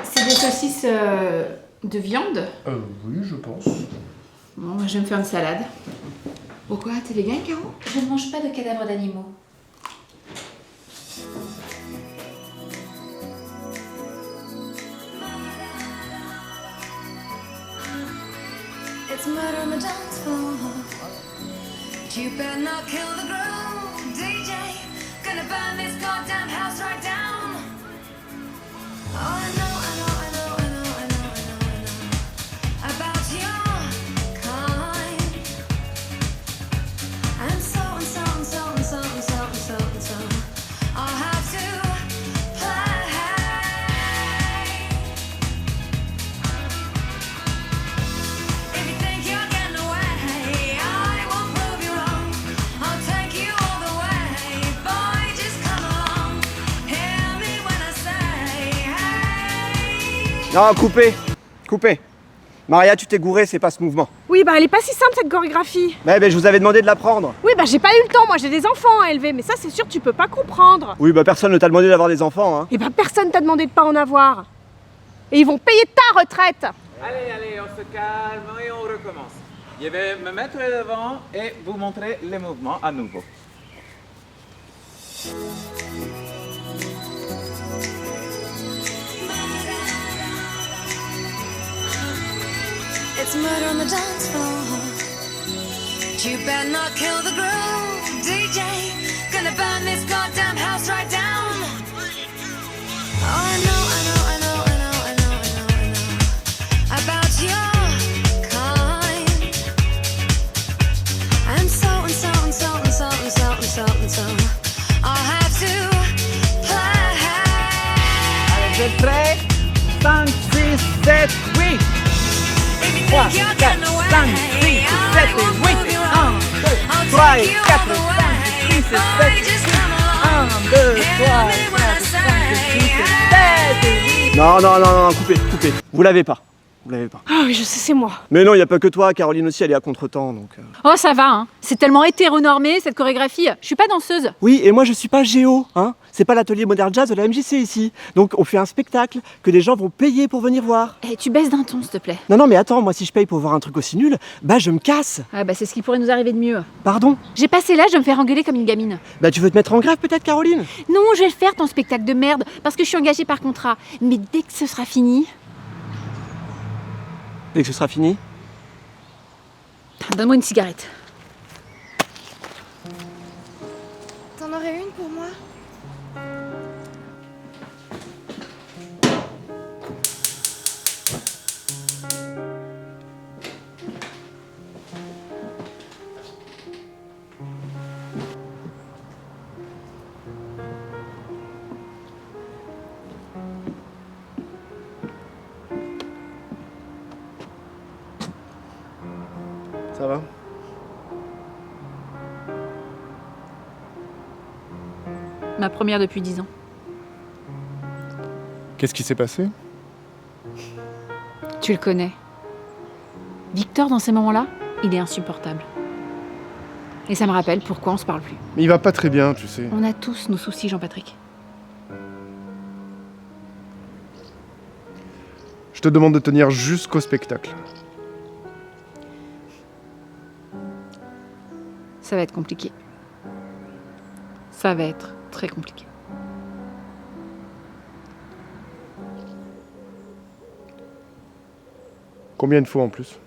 C'est des saucisses de viande? Oui, je pense. Bon, je vais me faire une salade. Pourquoi? T'es vegan, Caro? Je ne mange pas de cadavres d'animaux. It's murder on the dance floor. You better not kill the groove, DJ. Gonna burn this goddamn house right down. Oh, I know about your kind. And so I'll have to play. If you think you're getting away, I won't prove you wrong. I'll take you all the way. Boy, just come along. Hear me when I say, hey. Non, coupez. Maria, tu t'es gourée, c'est pas ce mouvement. Oui, bah elle est pas si simple cette chorégraphie. Mais je vous avais demandé de l'apprendre. Oui, bah j'ai pas eu le temps, moi j'ai des enfants à élever, mais ça c'est sûr tu peux pas comprendre. Oui, bah personne ne t'a demandé d'avoir des enfants, hein. Et bah personne t'a demandé de pas en avoir. Et ils vont payer ta retraite. Allez, on se calme et on recommence. Je vais me mettre devant et vous montrer les mouvements à nouveau. It's murder on the dance floor. You better not kill the groove, DJ. Gonna burn this goddamn house right down. Oh, I know about your kind. And so I'll have to play. Allez, vous êtes prêts? 5, 6, 7, 8. 3, 4, 5, 6, 7 et 8. 1, 2, 3 et 4, 5, 6 et 7. 1, 2, 3, 4, 5, 6 et 7 et 8. Non, coupez. Vous l'avez pas. Ah oui, je sais, c'est moi. Mais non, il y a pas que toi, Caroline aussi, elle est à contre-temps, donc... Oh, ça va, hein. C'est tellement hétéronormé, cette chorégraphie. Je suis pas danseuse. Oui, et moi je suis pas géo, hein. C'est pas l'atelier Modern Jazz de la MJC ici. Donc on fait un spectacle que des gens vont payer pour venir voir. Eh, tu baisses d'un ton, s'il te plaît. Non, mais attends, moi si je paye pour voir un truc aussi nul, bah je me casse. Ah bah c'est ce qui pourrait nous arriver de mieux. Pardon? J'ai passé l'âge de me faire engueuler comme une gamine. Bah tu veux te mettre en grève peut-être, Caroline? Non, je vais le faire, ton spectacle de merde, parce que je suis engagée par contrat. Mais dès que ce sera fini... Dès que ce sera fini? Donne-moi une cigarette. T'en aurais une pour moi? Ça va? Ma première depuis 10 ans. Qu'est-ce qui s'est passé? Tu le connais. Victor, dans ces moments-là, il est insupportable. Et ça me rappelle pourquoi on se parle plus. Mais il va pas très bien, tu sais. On a tous nos soucis, Jean-Patrick. Je te demande de tenir jusqu'au spectacle. Ça va être compliqué. Ça va être très compliqué. Combien de fois en plus?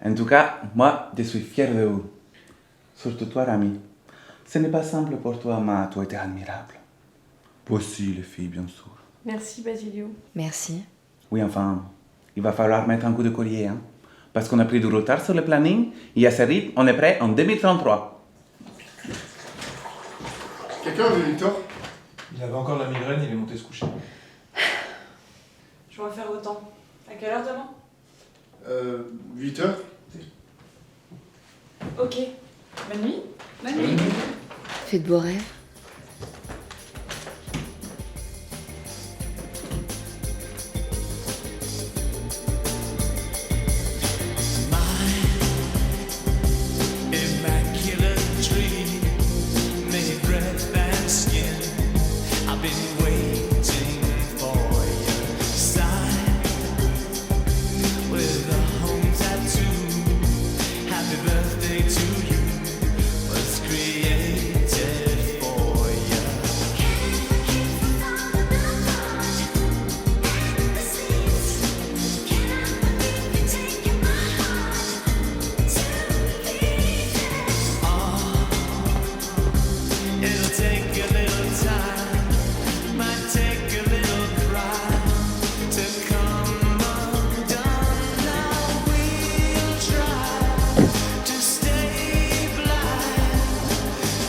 En tout cas, moi, je suis fier de vous. Surtout toi, Rami. Ce n'est pas simple pour toi, mais tu étais admirable. Vous aussi, les filles, bien sûr. Merci Basilio. Merci. Oui, enfin, il va falloir mettre un coup de collier, hein. Parce qu'on a pris du retard sur le planning, et à ce rythme, on est prêt en 2033. Quelqu'un a vu Victor? Il avait encore la migraine, il est monté se coucher. Je vais en faire autant. À quelle heure demain 8h? Ok. Bonne nuit. Bonne nuit. Fais de beaux rêves. Immaculate tree, made red than skin. I've been waiting for your sign with a home tattoo. Happy birthday to you was created for you. It'll take a little time, might take a little cry to come undone. Now we'll try to stay blind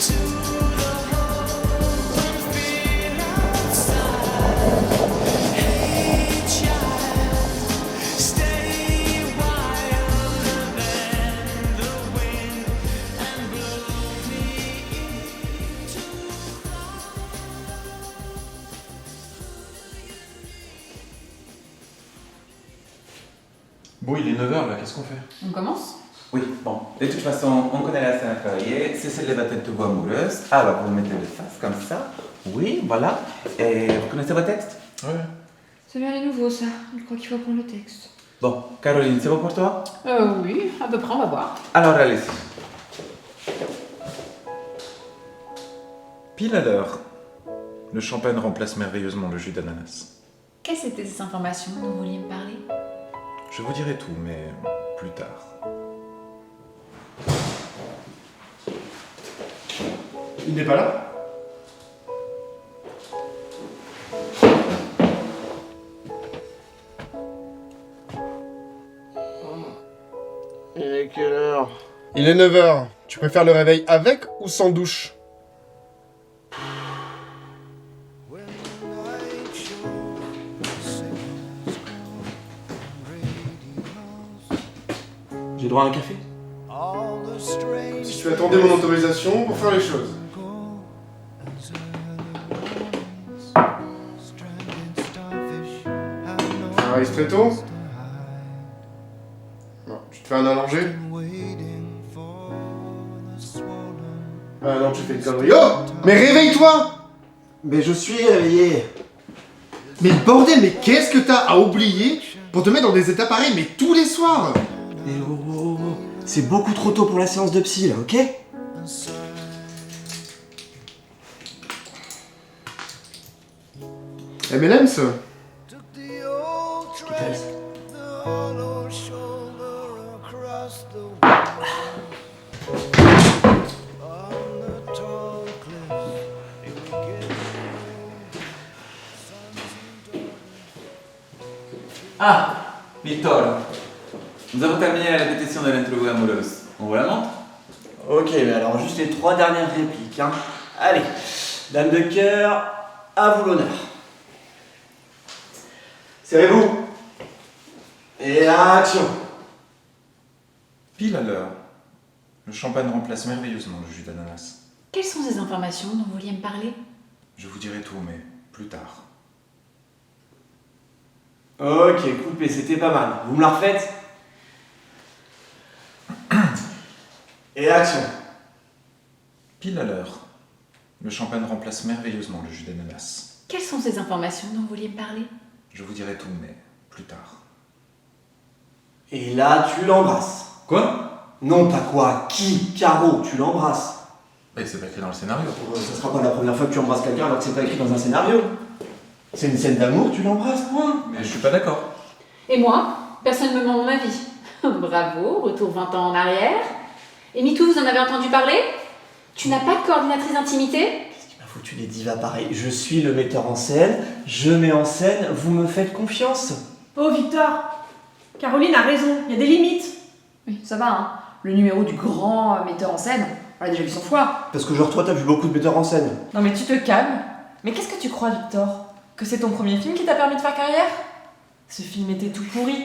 to the hope and fear outside. Hey child, stay wilder than the wind and blow me into Bon, il est 9h là, qu'est-ce qu'on fait? On commence? Oui, bon, de toute façon, on connaît la scène à travailler, c'est celle de la tête de voix amoureuse. Alors, vous mettez de face comme ça. Oui, voilà. Et vous connaissez votre texte? Ouais. C'est bien les nouveaux, ça. Je crois qu'il faut prendre le texte. Bon, Caroline, c'est bon pour toi? Oui, à peu près, on va voir. Alors, allez-y. Pile à l'heure. Le champagne remplace merveilleusement le jus d'ananas. Quelles étaient ces informations dont vous vouliez me parler? Je vous dirai tout, mais plus tard. Il n'est pas là? Il est quelle heure? Il est 9h. Tu préfères le réveil avec ou sans douche? J'ai droit à un café? Si tu attendais mon autorisation pour faire les choses. Ça arrive très tôt? Non, tu te fais un allongé? Ah non, tu fais une connerie. Oh! Mais réveille-toi! Mais je suis réveillé. Mais bordel, mais qu'est-ce que t'as à oublier pour te mettre dans des états pareils, mais tous les soirs? Mais oh, c'est beaucoup trop tôt pour la séance de psy là, ok? M&M's? Skittles. Ah, Victor. Nous avons terminé la répétition de l'interview amoureuse. On vous la montre? Ok, mais alors juste les 3 dernières répliques, hein. Allez, dame de cœur, à vous l'honneur. Serrez-vous. Et action. Pile à l'heure. Le champagne remplace merveilleusement le jus d'ananas. Quelles sont ces informations dont vous vouliez me parler? Je vous dirai tout, mais plus tard. Ok, coupé, c'était pas mal. Vous me la refaites? Et action. Pile à l'heure. Le champagne remplace merveilleusement le jus d'ananas. Quelles sont ces informations dont vous vouliez me parler? Je vous dirai tout, mais plus tard. Et là, tu l'embrasses. Quoi? Non, pas quoi. Qui? Caro, tu l'embrasses. Mais c'est pas écrit dans le scénario. Ça sera pas la première fois que tu embrasses quelqu'un alors que c'est pas écrit dans un scénario. C'est une scène d'amour, tu l'embrasses, point. Mais je suis pas d'accord. Et moi, personne ne me ment mon avis. Bravo, retour 20 ans en arrière. Et MeToo, vous en avez entendu parler? Tu n'as pas de coordinatrice d'intimité? Qu'est-ce qui m'a foutu les divas pareil? Je suis le metteur en scène, je mets en scène, vous me faites confiance. Oh Victor, Caroline a raison, il y a des limites. Oui, ça va, hein. Le numéro du grand metteur en scène, on l'a déjà vu 100 fois. Parce que genre toi, t'as vu beaucoup de metteurs en scène. Non mais tu te calmes. Mais qu'est-ce que tu crois, Victor? Que c'est ton premier film qui t'a permis de faire carrière? Ce film était tout pourri.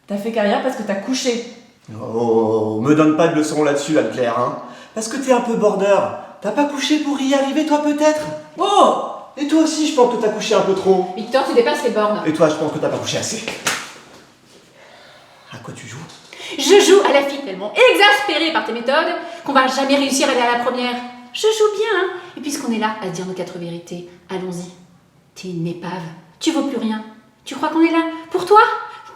T'as fait carrière parce que t'as couché. Oh, me donne pas de leçons là-dessus, Anne-Claire, hein. Parce que t'es un peu border. T'as pas couché pour y arriver, toi, peut-être? Oh! Et toi aussi, je pense que t'as couché un peu trop. Victor, tu dépasses les bornes. Et toi, je pense que t'as pas couché assez. À quoi tu joues? Je joue à la fille tellement exaspérée par tes méthodes qu'on va jamais réussir à aller à la première. Je joue bien, hein. Et puisqu'on est là à dire nos 4 vérités, allons-y. T'es une épave, tu vaux plus rien. Tu crois qu'on est là pour toi?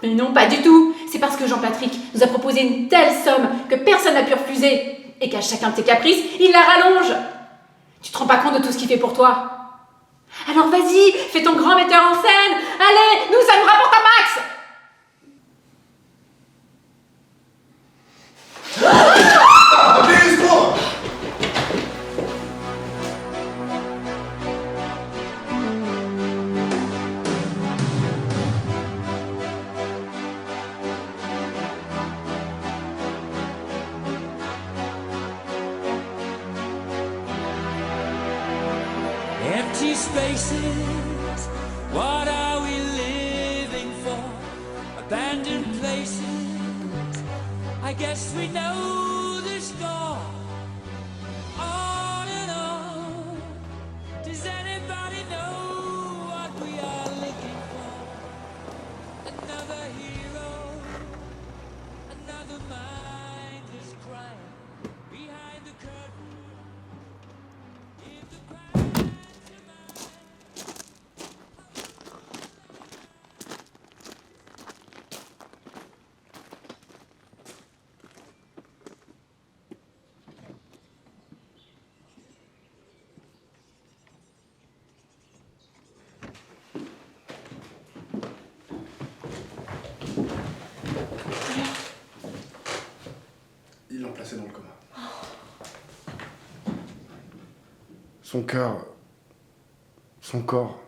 Mais non, pas du tout. C'est parce que Jean-Patrick nous a proposé une telle somme que personne n'a pu refuser. Et qu'à chacun de tes caprices, il la rallonge. Tu te rends pas compte de tout ce qu'il fait pour toi? Alors vas-y, fais ton grand metteur en scène. Allez, nous, ça nous rapporte un max. Empty spaces, what are we living for? Abandoned places, I guess we know the score. On and on, does anybody know what we are looking for? Another hero, another mindless crime behind the curtain. If the Ils l'ont placé dans le coma. Son cœur, son corps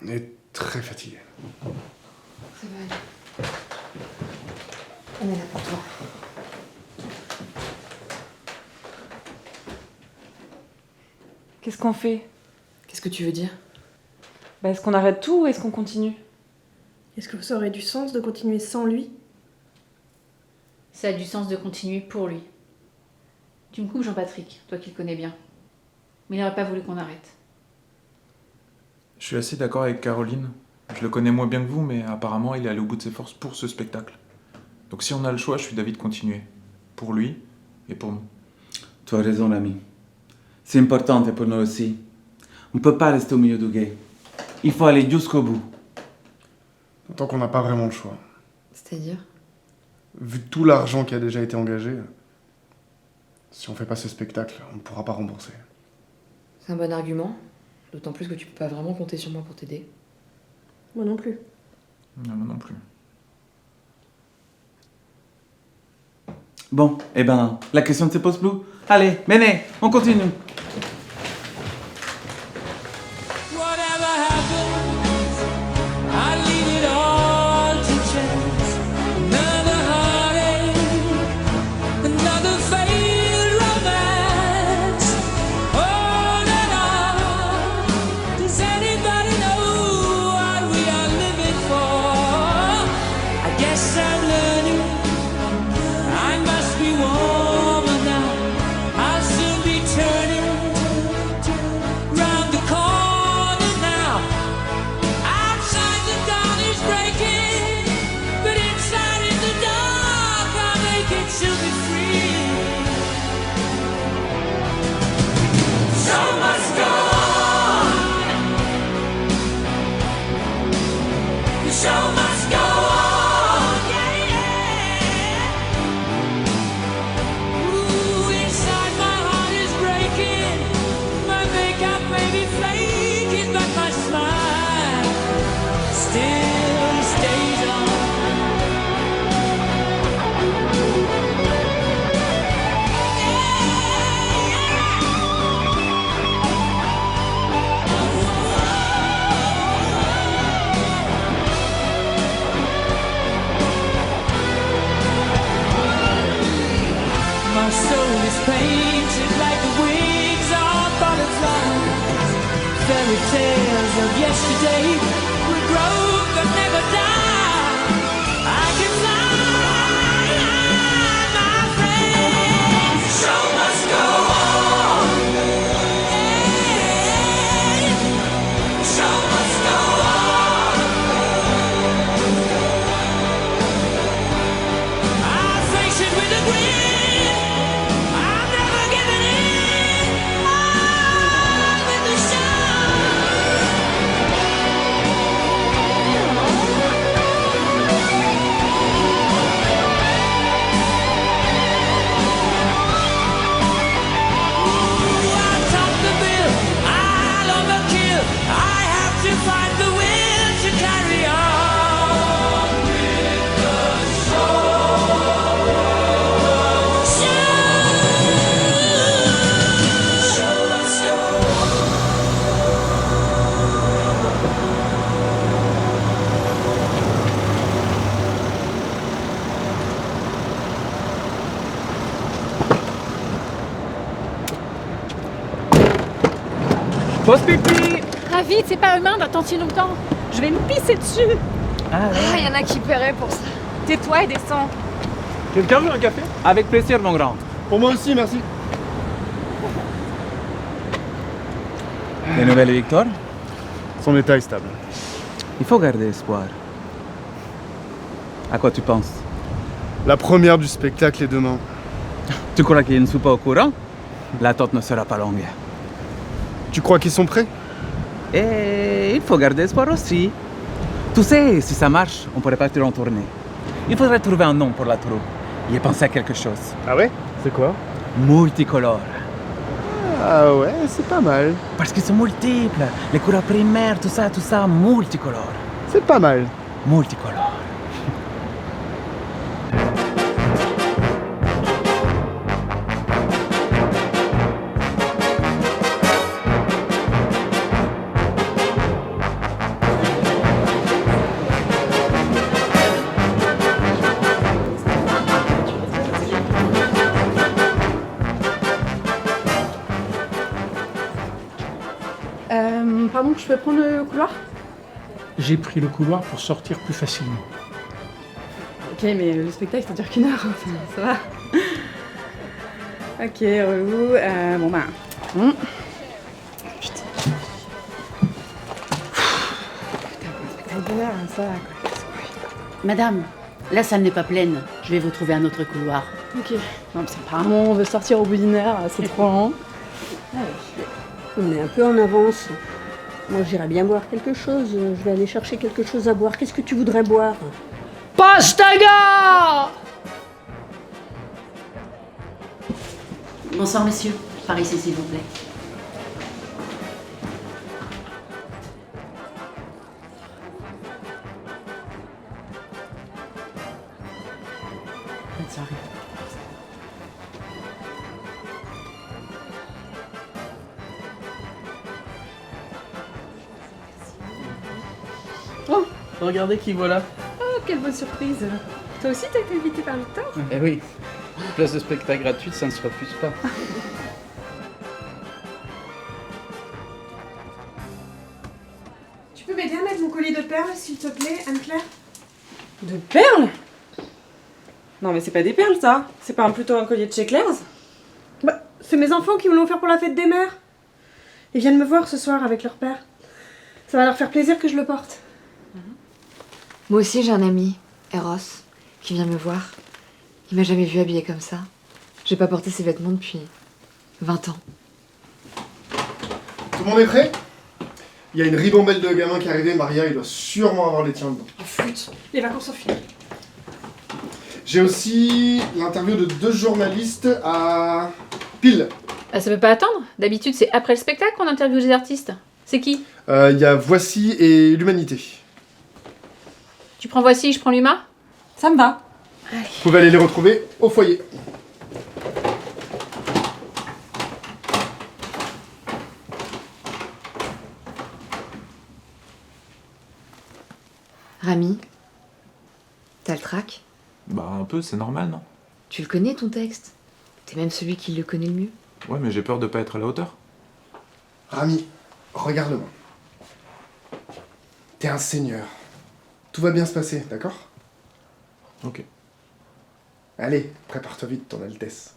est très fatigué. Ça va aller. On est là pour toi. Qu'est-ce qu'on fait? Qu'est-ce que tu veux dire? Bah, est-ce qu'on arrête tout ou est-ce qu'on continue? Est-ce que ça aurait du sens de continuer sans lui? Ça a du sens de continuer pour lui. Tu me coupes Jean-Patrick, toi qui le connais bien. Mais il n'aurait pas voulu qu'on arrête. Je suis assez d'accord avec Caroline. Je le connais moins bien que vous, mais apparemment il est allé au bout de ses forces pour ce spectacle. Donc si on a le choix, je suis d'avis de continuer. Pour lui et pour nous. Tu as raison, l'ami. C'est important pour nous aussi. On ne peut pas rester au milieu du guet. Il faut aller jusqu'au bout. Tant qu'on n'a pas vraiment le choix. C'est-à-dire? Vu tout l'argent qui a déjà été engagé, si on fait pas ce spectacle, on ne pourra pas rembourser. C'est un bon argument. D'autant plus que tu peux pas vraiment compter sur moi pour t'aider. Moi non plus. Non, moi non plus. Bon, eh ben, la question ne se pose plus. Allez, menez, on continue. whatever happens, I leave it all to chance. Another heartache, another failed romance. On and on. Does anybody know what we are living for? I guess I'm learning. I must be warmer now. I'll soon be turning. fairy tales of yesterday will grow but never die. I can fly, my friend. The show must go on. The show must go on. I'll face it with a grin. I'm never giving in. On with the show. I'll top the bill. I'll overkill. I have to find the will to carry on with the show must go on. Pause pipi. Ah vite, c'est pas humain d'attendre si longtemps. Je vais me pisser dessus. Ah, y en a qui paieraient pour ça. Tais-toi et descends. Quelqu'un veut un café? Avec plaisir, mon grand. Pour moi aussi, merci. Les nouvelles, Victor? Son état est stable. Il faut garder espoir. À quoi tu penses? La première du spectacle est demain. Tu crois qu'ils ne sont pas au courant? L'attente ne sera pas longue. Tu crois qu'ils sont prêts? Et il faut garder espoir aussi. Tu sais, si ça marche, on pourrait partir en tournée. Il faudrait trouver un nom pour la troupe. Y ai pensé à quelque chose. Ah ouais? C'est quoi? Multicolore. Ah ouais, c'est pas mal. Parce qu'ils sont multiples. Les couleurs primaires, tout ça, multicolore. C'est pas mal. Multicolore. Pardon, je peux prendre le couloir? J'ai pris le couloir pour sortir plus facilement. Ok, mais le spectacle ça dure qu'1 heure, ça va. Ok, relou. Bon bah. Putain. Putain, une heure, ça va quoi. Madame, la salle n'est pas pleine. Je vais vous trouver un autre couloir. Ok. Non, mais apparemment, on veut sortir au bout d'1 heure, c'est trop lent. On est un peu en avance. Moi, j'irais bien boire quelque chose. Je vais aller chercher quelque chose à boire. Qu'est-ce que tu voudrais boire? Pastaga! Bonsoir, messieurs. Par ici, s'il vous plaît. Bonne soirée. Oh, regardez qui voilà. Oh, quelle bonne surprise. Toi aussi, t'as été invité par Victor? Eh oui, place de spectacle gratuite, ça ne se refuse pas. Tu peux m'aider à mettre mon collier de perles, s'il te plaît, Anne-Claire? De perles? Non mais c'est pas des perles ça. C'est pas plutôt un collier de chez Claire's? Bah, c'est mes enfants qui me l'ont offert pour la fête des mères. Ils viennent me voir ce soir avec leur père. Ça va leur faire plaisir que je le porte. Moi aussi, j'ai un ami, Eros, qui vient me voir. Il m'a jamais vu habillée comme ça. J'ai pas porté ses vêtements depuis 20 ans. Tout le monde est prêt? Il y a une ribambelle de gamins qui est arrivée, Maria, il doit sûrement avoir les tiens dedans. Oh, flûte. Les vacances sont finies. J'ai aussi l'interview de 2 journalistes à pile. Ah, ça peut pas attendre. D'habitude, c'est après le spectacle qu'on interviewe les artistes. C'est qui? Il y a Voici et l'Humanité. Tu prends Voici, je prends l'Huma? Ça me va. Vous pouvez aller les retrouver au foyer. Rami, t'as le trac? Bah un peu, c'est normal, non? Tu le connais ton texte? T'es même celui qui le connaît le mieux. Ouais, mais j'ai peur de pas être à la hauteur. Rami, Regarde-moi. T'es un seigneur. Tout va bien se passer, d'accord? Ok. Allez, prépare-toi vite, ton Altesse.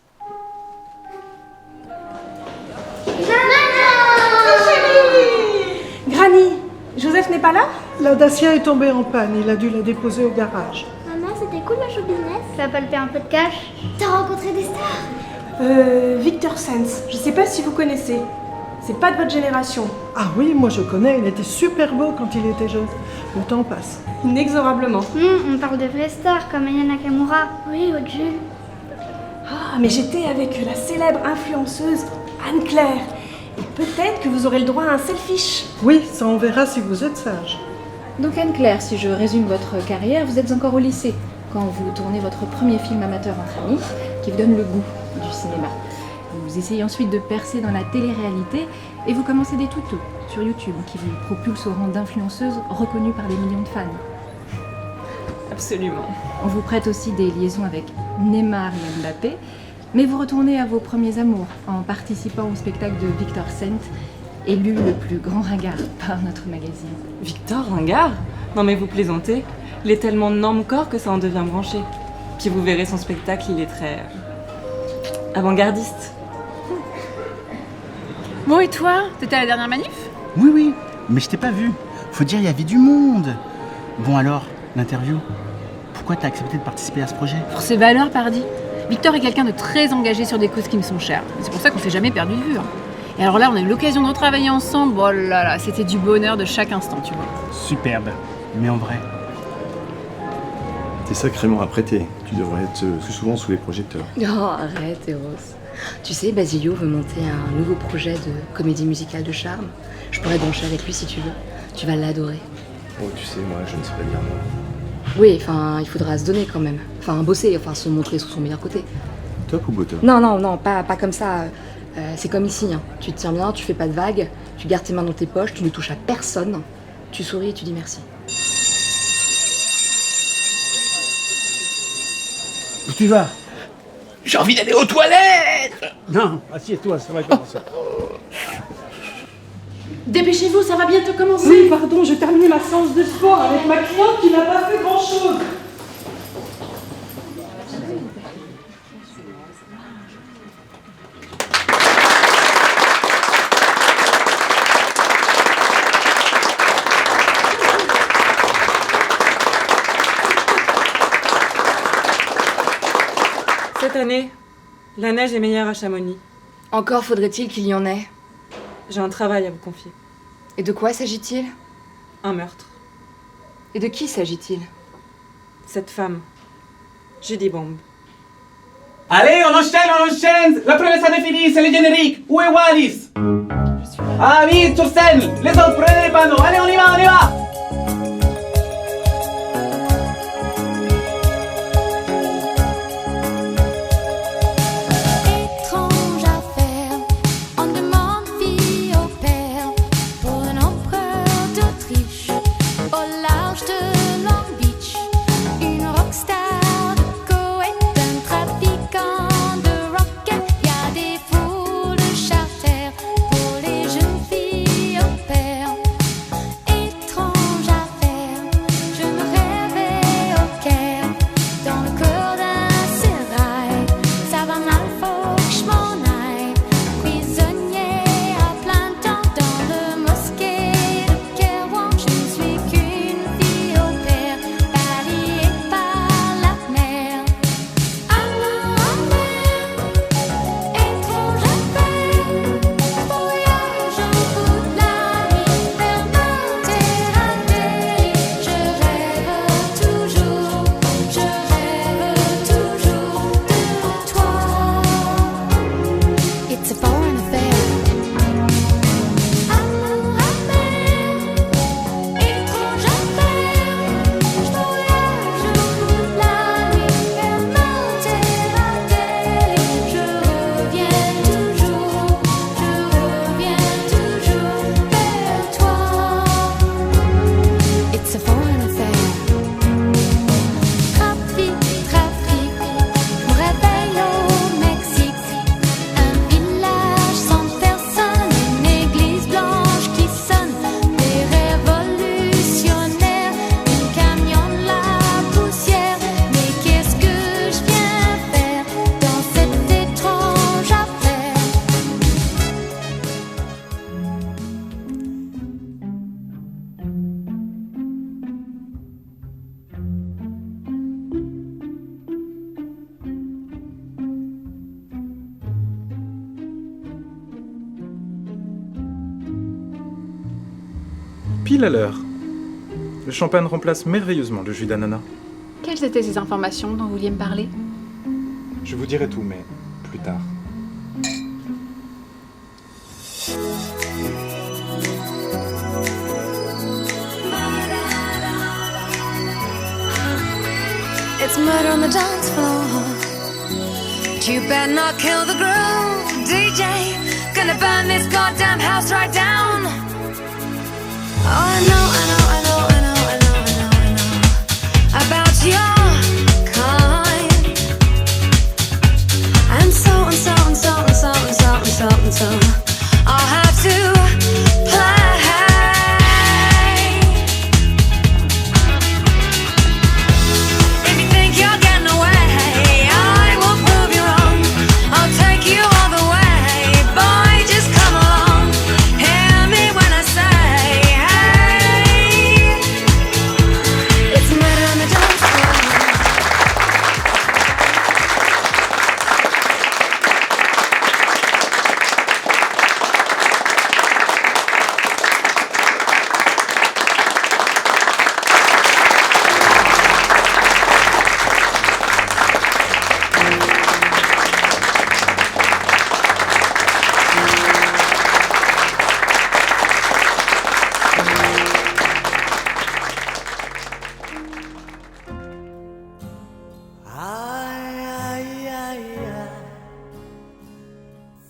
Granny, Joseph n'est pas là? La Dacia est tombée en panne, il a dû la déposer au garage. Maman, c'était cool le show business. Ça va palper un peu de cash. T'as rencontré des stars? Victor Sands, je sais pas si vous connaissez. C'est pas de votre génération. Ah oui, moi je connais, il était super beau quand il était jeune. Le temps passe. Inexorablement. On parle de vraies stars comme Aya Nakamura. Oui, ou Jules. Ah, mais j'étais avec la célèbre influenceuse Anne-Claire. Et peut-être que vous aurez le droit à un selfish. Oui, ça on verra si vous êtes sage. Donc Anne-Claire, si je résume votre carrière, vous êtes encore au lycée quand vous tournez votre premier film amateur entre amis qui vous donne le goût du cinéma. Vous essayez ensuite de percer dans la télé-réalité et vous commencez des tutos sur YouTube qui vous propulsent au rang d'influenceuse reconnue par des millions de fans. Absolument. On vous prête aussi des liaisons avec Neymar et Mbappé, mais vous retournez à vos premiers amours en participant au spectacle de Victor Sands, élu le plus grand ringard par notre magazine. Victor Ringard? Non mais vous plaisantez. Il est tellement norme-corps que ça en devient branché. Puis vous verrez son spectacle, il est très... avant-gardiste. Bon, et toi? T'étais à la dernière manif? Oui, mais je t'ai pas vu. Faut dire, il y avait du monde. Bon alors, l'interview. Pourquoi t'as accepté de participer à ce projet? Pour ses valeurs, pardi. Victor est quelqu'un de très engagé sur des causes qui me sont chères. C'est pour ça qu'on s'est jamais perdu de vue. Hein. Et alors là, on a eu l'occasion de retravailler ensemble. Oh là là, c'était du bonheur de chaque instant, tu vois. Superbe. Mais en vrai... T'es sacrément apprêté. Tu devrais être plus souvent sous les projecteurs. Oh, arrête, Eros. Tu sais, Basilio veut monter un nouveau projet de comédie musicale de charme. Je pourrais brancher avec lui si tu veux. Tu vas l'adorer. Oh, tu sais, moi, je ne sais pas dire non. Oui, enfin, il faudra se donner quand même. Enfin, bosser, enfin, se montrer sous son meilleur côté. Top ou bottom? Non, pas comme ça. C'est comme ici, hein. Tu te tiens bien, tu fais pas de vagues, tu gardes tes mains dans tes poches, tu ne touches à personne. Tu souris et tu dis merci. Où tu vas? J'ai envie d'aller aux toilettes! Non, assieds-toi, ça va commencer. Dépêchez-vous, ça va bientôt commencer. Oui, pardon, je terminais ma séance de sport avec ma cliente qui n'a pas fait grand-chose. Cette année, la neige est meilleure à Chamonix. Encore faudrait-il qu'il y en ait. J'ai un travail à vous confier. Et de quoi s'agit-il? Un meurtre. Et de qui s'agit-il? Cette femme, Judy Bomb. Allez, on enchaîne! La première scène est finie, c'est le générique. Où est Wallis? Ah, vite, sur scène! Les autres, prenez les panneaux. Allez, on y va! Étrange affaire, on demande vie au père pour un empereur d'Autriche au large de Long Beach. Une rockstar de Koweït, un trafiquant de rock'n'roll. Y a des foules de charter pour les jeunes filles au père. Étrange pile à l'heure. Le champagne remplace merveilleusement le jus d'ananas. Quelles étaient ces informations dont vous vouliez me parler? Je vous dirai tout, mais plus tard. It's murder on the dance floor. But you better not kill the groove, DJ. Gonna burn this goddamn house right down. Oh, I know about your kind. And so I'll have to play.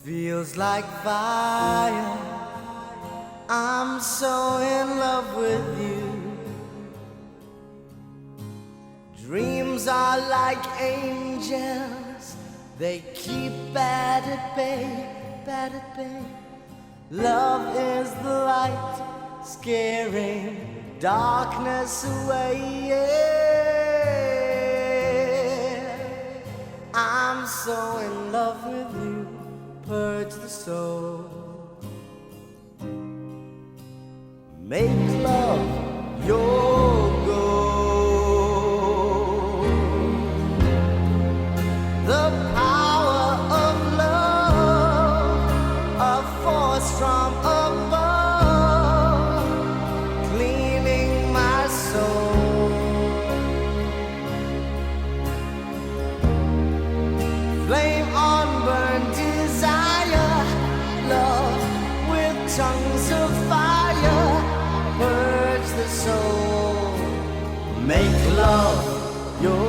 Feels like fire. I'm so in love with you. Dreams are like angels. They keep bad at bay, bad at bay. Love is the light, scaring darkness away. Yeah. I'm so in love with you. Purge the soul. Make love your goal. The power of love, a force from above, cleaning my soul. Flame on burn desire, love with tongues of fire, purge the soul, make love your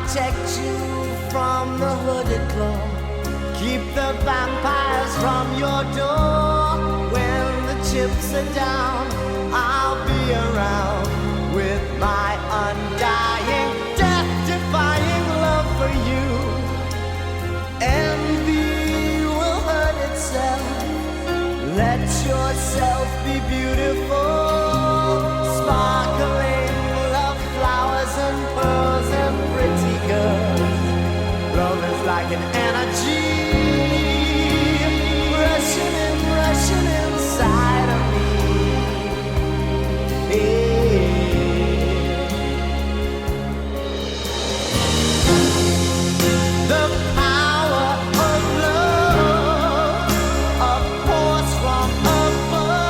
protect you from the hooded claw. Keep the vampires from your door. When the chips are down, I'll be around with my undying, death-defying love for you. Envy will hurt itself. Let yourself be beautiful, sparkling love flowers and pearls and pretty girls. Love is like an energy rushing inside of me. The power of love, a force from above,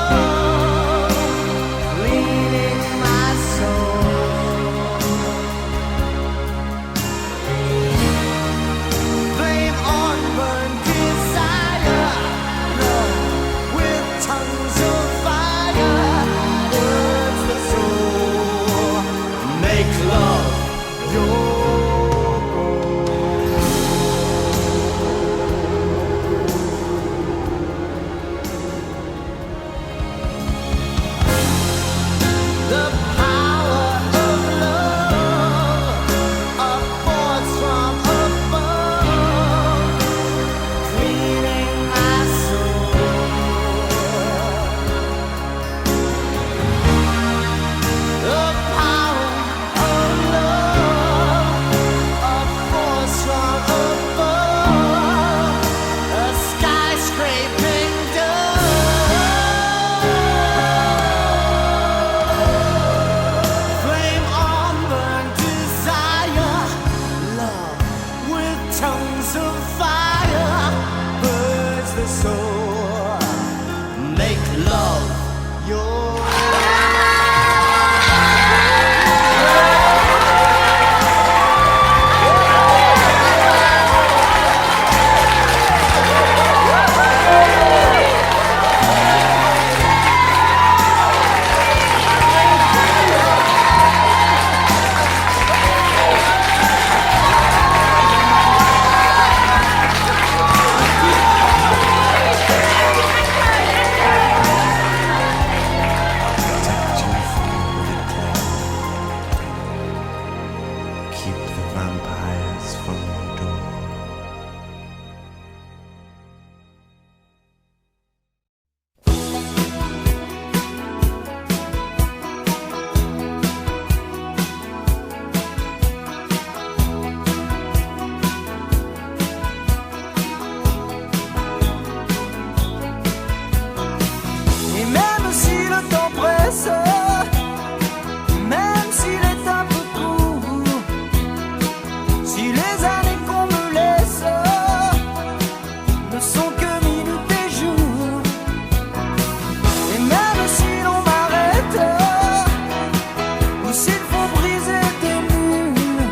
laisse, même s'il est un peu court. Si les années qu'on me laisse ne sont que minutes et jours, et même si l'on m'arrête, ou s'il faut briser des murs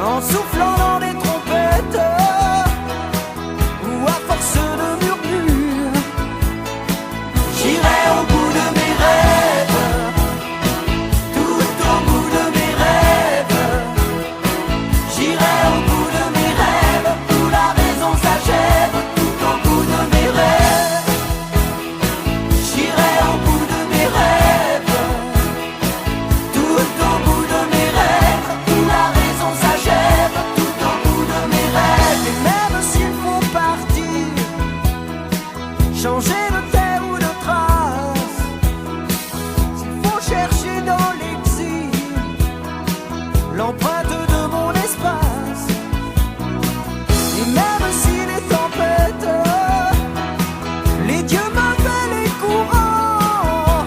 en soufflant dans des trompettes, ou à force de murmures, j'irai au bout de mes rêves, tout au bout de mes rêves. J'irai au bout de mes rêves, où la raison s'achève, tout au bout de mes rêves. J'irai au bout de mes rêves, tout au bout de mes rêves, où la raison s'achève, tout au bout de mes rêves. Et même s'il faut partir, changer de terre ou de trace, s'il faut chercher dans l'exil l'empreinte de mon espace, et même si les tempêtes, les dieux m'appellent les courants,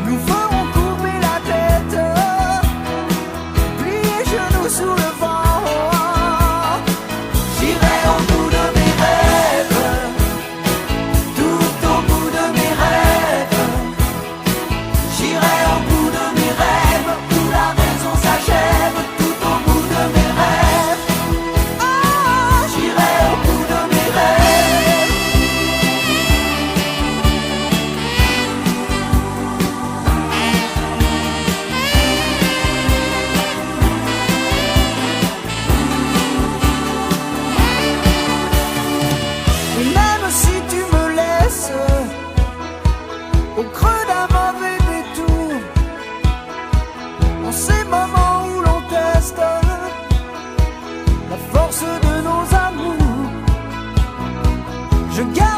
nous ferons courber la tête, plier genoux sous le vent. J'irai au bout de mes rêves, tout au bout de mes rêves. J'irai au bout de mes rêves, où la raison s'achève, tout au bout de mes rêves. Ah, j'irai au bout de mes rêves. Et même si tu me laisses au creux d'un mauvais détour, en ces moments où l'on teste la force de nos amours, je garde